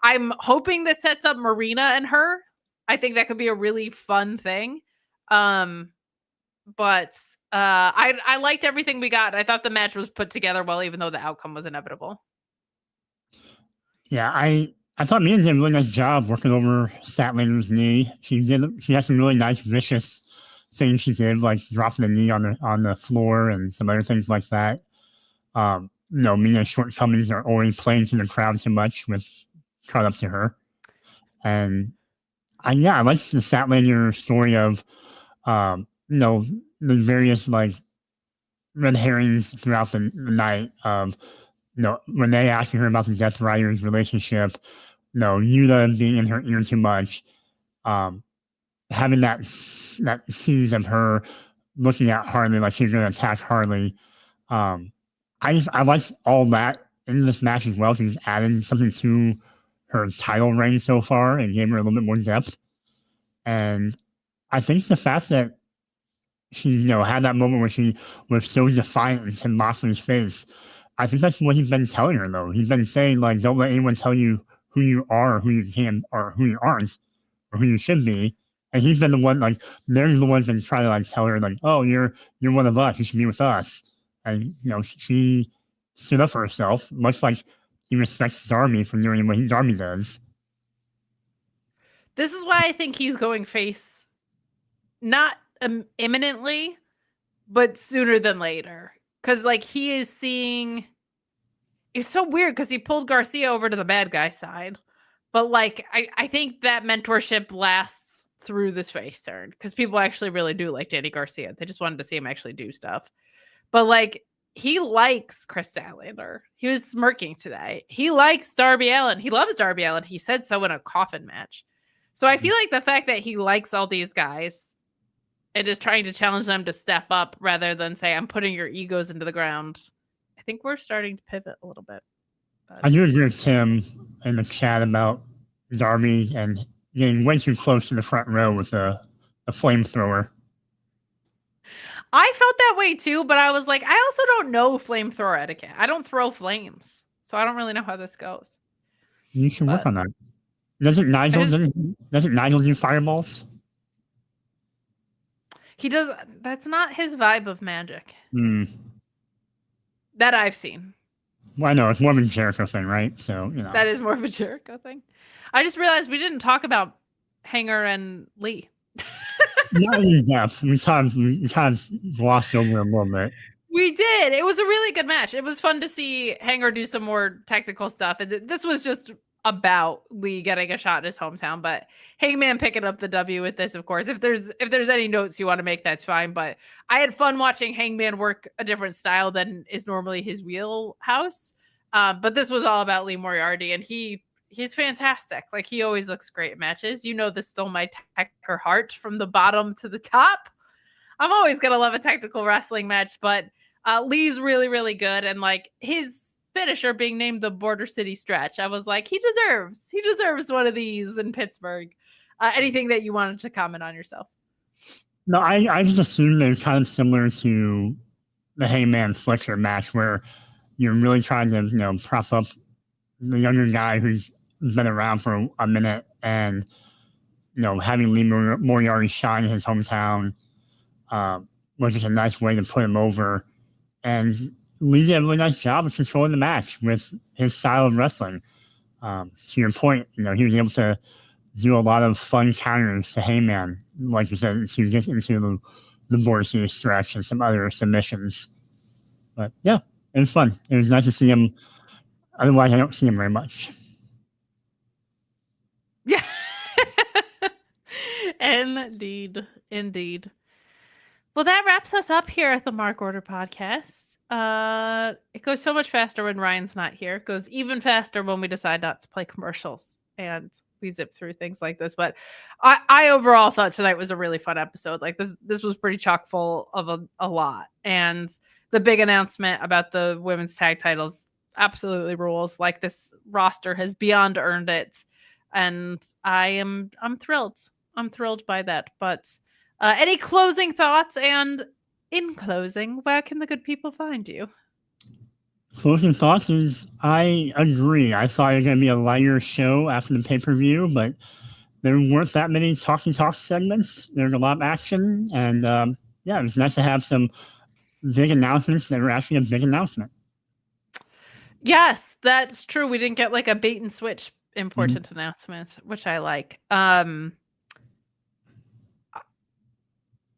I'm hoping this sets up Marina and her. I think that could be a really fun thing. But I liked everything we got. I thought the match was put together well, even though the outcome was inevitable. Yeah, I thought Mia did a really nice job working over Statlander's knee. She had some really nice, vicious things she did, like dropping the knee on the floor and some other things like that. Mina's shortcomings are always playing to the crowd too much with caught up to her. And I like the Statlander story of, the various like red herrings throughout the night of, Renee asking her about the Death Riders relationship, Yuta being in her ear too much, having that tease of her looking at Harley like she's going to attack Harley. I like all that in this match as well. She's added something to her title reign so far and gave her a little bit more depth. And I think the fact that she, had that moment where she was so defiant in Moxley's face, I think that's what he's been telling her, though. He's been saying, like, don't let anyone tell you who you are, who you can, or who you aren't, or who you should be. And he's been the one, like, they're the ones been trying to, like, tell her, like, oh, you're one of us. You should be with us. And, she stood up for herself, much like he respects Darby for doing what Darby does. This is why I think he's going face, not imminently, but sooner than later. Because, like, he is seeing... It's so weird because he pulled Garcia over to the bad guy side. But, like, I think that mentorship lasts through this face turn. Because people actually really do like Danny Garcia. They just wanted to see him actually do stuff. But, like, he likes Chris Statlander. He was smirking today. He likes Darby Allin. He loves Darby Allin. He said so in a coffin match. So I feel like the fact that he likes all these guys and is trying to challenge them to step up rather than say, I'm putting your egos into the ground. I think we're starting to pivot a little bit. But I do agree with Tim in the chat about Darby and getting way too close to the front row with a flamethrower. I felt that way too, but I was like, I also don't know flamethrower etiquette. I don't throw flames, so I don't really know how this goes. You should work on that. Doesn't Nigel do fireballs? He does. That's not his vibe of magic. That I've seen. Well, I know it's more of a Jericho thing, right? So that is more of a Jericho thing. I just realized we didn't talk about Hanger and Lee. Not in depth. We kind of glossed over a little bit. We did. It was a really good match. It was fun to see Hanger do some more technical stuff. And this was just about Lee getting a shot in his hometown. But Hangman picking up the W with this, of course. If there's any notes you want to make, that's fine. But I had fun watching Hangman work a different style than is normally his wheelhouse. But this was all about Lee Moriarty, and he's fantastic. Like, he always looks great in matches. This stole my Tekker heart from the bottom to the top. I'm always going to love a technical wrestling match, but Lee's really, really good. And like his finisher being named the Border City Stretch, I was like, he deserves one of these in Pittsburgh. Anything that you wanted to comment on yourself? No, I just assumed they're kind of similar to the Heyman Fletcher match where you're really trying to, prop up the younger guy who's been around for a minute and, having Lee Moriarty shine in his hometown was just a nice way to put him over. And Lee did a really nice job of controlling the match with his style of wrestling. To your point, he was able to do a lot of fun counters to Heyman, like you said, to get into the Border City Stretch and some other submissions. But yeah, it was fun. It was nice to see him. Otherwise, I don't see him very much. Yeah. Indeed. Well, that wraps us up here at the Mark Order Podcast. It goes so much faster when Ryan's not here. It goes even faster when we decide not to play commercials and we zip through things like this. But I overall thought tonight was a really fun episode. Like this was pretty chock full of a lot. And the big announcement about the women's tag titles absolutely rules. Like, this roster has beyond earned it. And I'm thrilled. I'm thrilled by that. But any closing thoughts? And in closing, where can the good people find you? Closing thoughts is, I agree. I thought it was going to be a lighter show after the pay-per-view, but there weren't that many talk segments. There's a lot of action. And it was nice to have some big announcements that were actually a big announcement. Yes, that's true. We didn't get like a bait and switch important announcement, which I like. On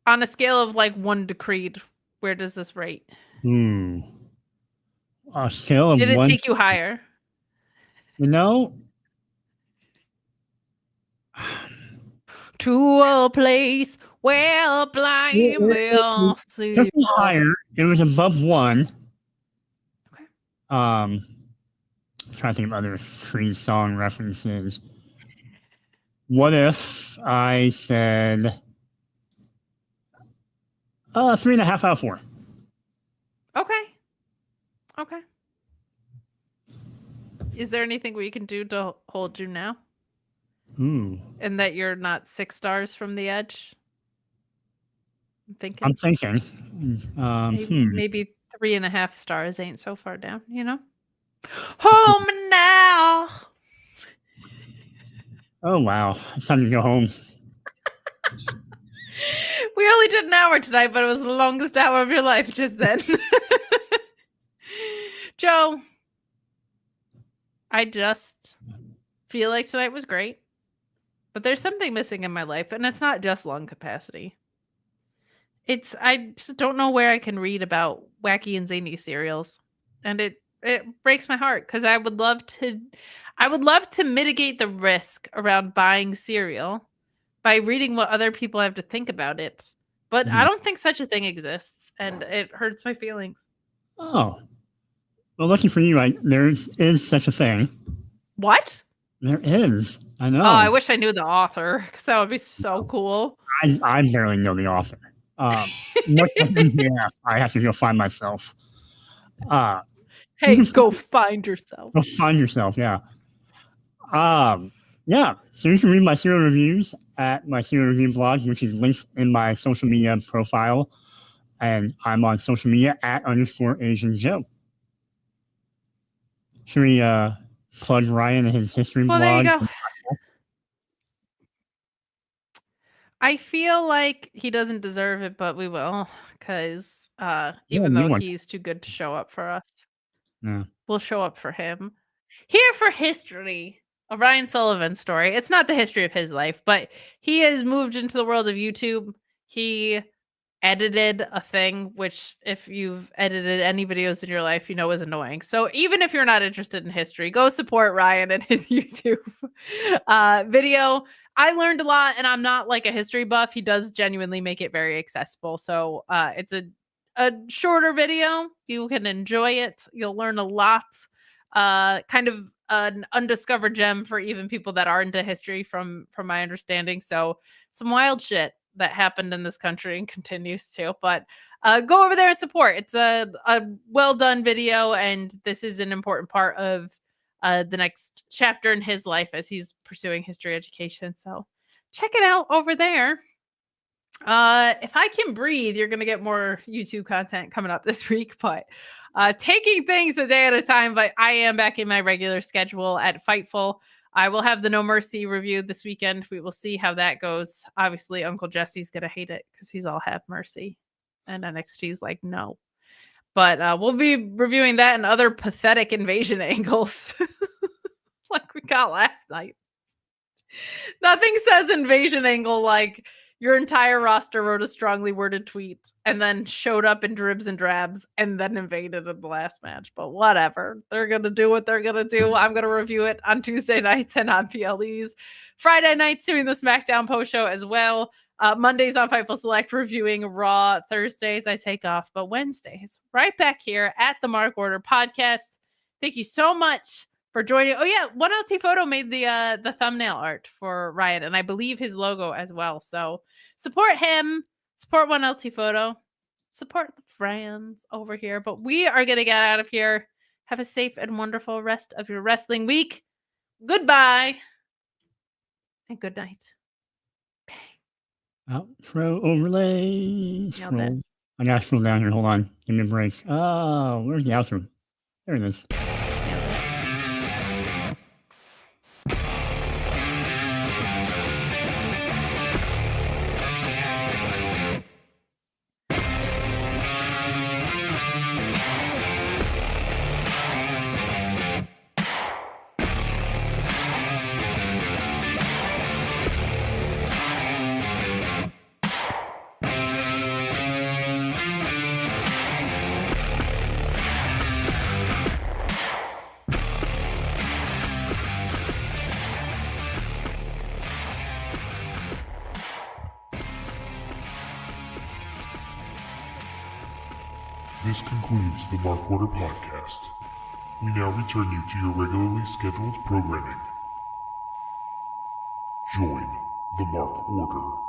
a scale of like 1 to Creed, where does this rate? A scale of Did it 1 take you higher? You know, To a place where blind will see. took me higher. It was above 1. Okay. I'm trying to think of other free song references. What if I said 3.5 out of 4? Okay. Is there anything we can do to hold you now? Ooh. And that you're not 6 stars from the edge? I'm thinking. Maybe 3.5 stars ain't so far down, you know? Home now. Oh, wow. It's time to go home. We only did an hour tonight, but it was the longest hour of your life just then. Joe, I just feel like tonight was great, but there's something missing in my life, and it's not just lung capacity. I just don't know where I can read about wacky and zany cereals, and it breaks my heart because I would love to mitigate the risk around buying cereal by reading what other people have to think about it. But I don't think such a thing exists, and it hurts my feelings. Oh. Well, lucky for you, there is such a thing. What? There is. I know. Oh, I wish I knew the author, because that would be so cool. I barely know the author. Much as MJF, I have to go find myself. Hey, go find yourself. Go find yourself, yeah. Yeah, so you can read my cereal reviews at my cereal review blog, which is linked in my social media profile. And I'm on social media at _Asian Joe. Should we plug Ryan and his history blog? There you go. I feel like he doesn't deserve it, but we will, because even though he's too good to show up for us, we'll show up for him. Here for history, a Ryan Sullivan story. It's not the history of his life, but he has moved into the world of YouTube. He edited a thing, which if you've edited any videos in your life, you know is annoying. So even if you're not interested in history, go support Ryan and his YouTube video. I learned a lot, and I'm not like a history buff. He does genuinely make it very accessible. So it's a shorter video. You can enjoy it. You'll learn a lot. Kind of an undiscovered gem for even people that are into history from my understanding. So some wild shit that happened in this country and continues to, but go over there and support. It's a well done video, and this is an important part of the next chapter in his life as he's pursuing history education. So check it out over there. If I can breathe, you're going to get more YouTube content coming up this week, but taking things a day at a time. But I am back in my regular schedule at Fightful. I will have the No Mercy review this weekend. We will see how that goes. Obviously, Uncle Jesse's going to hate it because he's all have mercy. And NXT's like, no. But we'll be reviewing that and other pathetic invasion angles like we got last night. Nothing says invasion angle like your entire roster wrote a strongly worded tweet and then showed up in dribs and drabs and then invaded in the last match. But whatever. They're going to do what they're going to do. I'm going to review it on Tuesday nights and on PLEs. Friday nights doing the SmackDown post show as well. Mondays on Fightful Select reviewing Raw. Thursdays I take off, but Wednesdays right back here at the Mark Order podcast. Thank you so much for joining. Oh yeah, 1LT Photo made the thumbnail art for Riot, and I believe his logo as well. So support him, support 1LT Photo, support the friends over here. But we are gonna get out of here. Have a safe and wonderful rest of your wrestling week. Goodbye and good night. Outro overlay. I gotta scroll down here. Hold on. Give me a break. Oh, where's the outro? There it is. This concludes the Mark Order podcast. We now return you to your regularly scheduled programming. Join the Mark Order.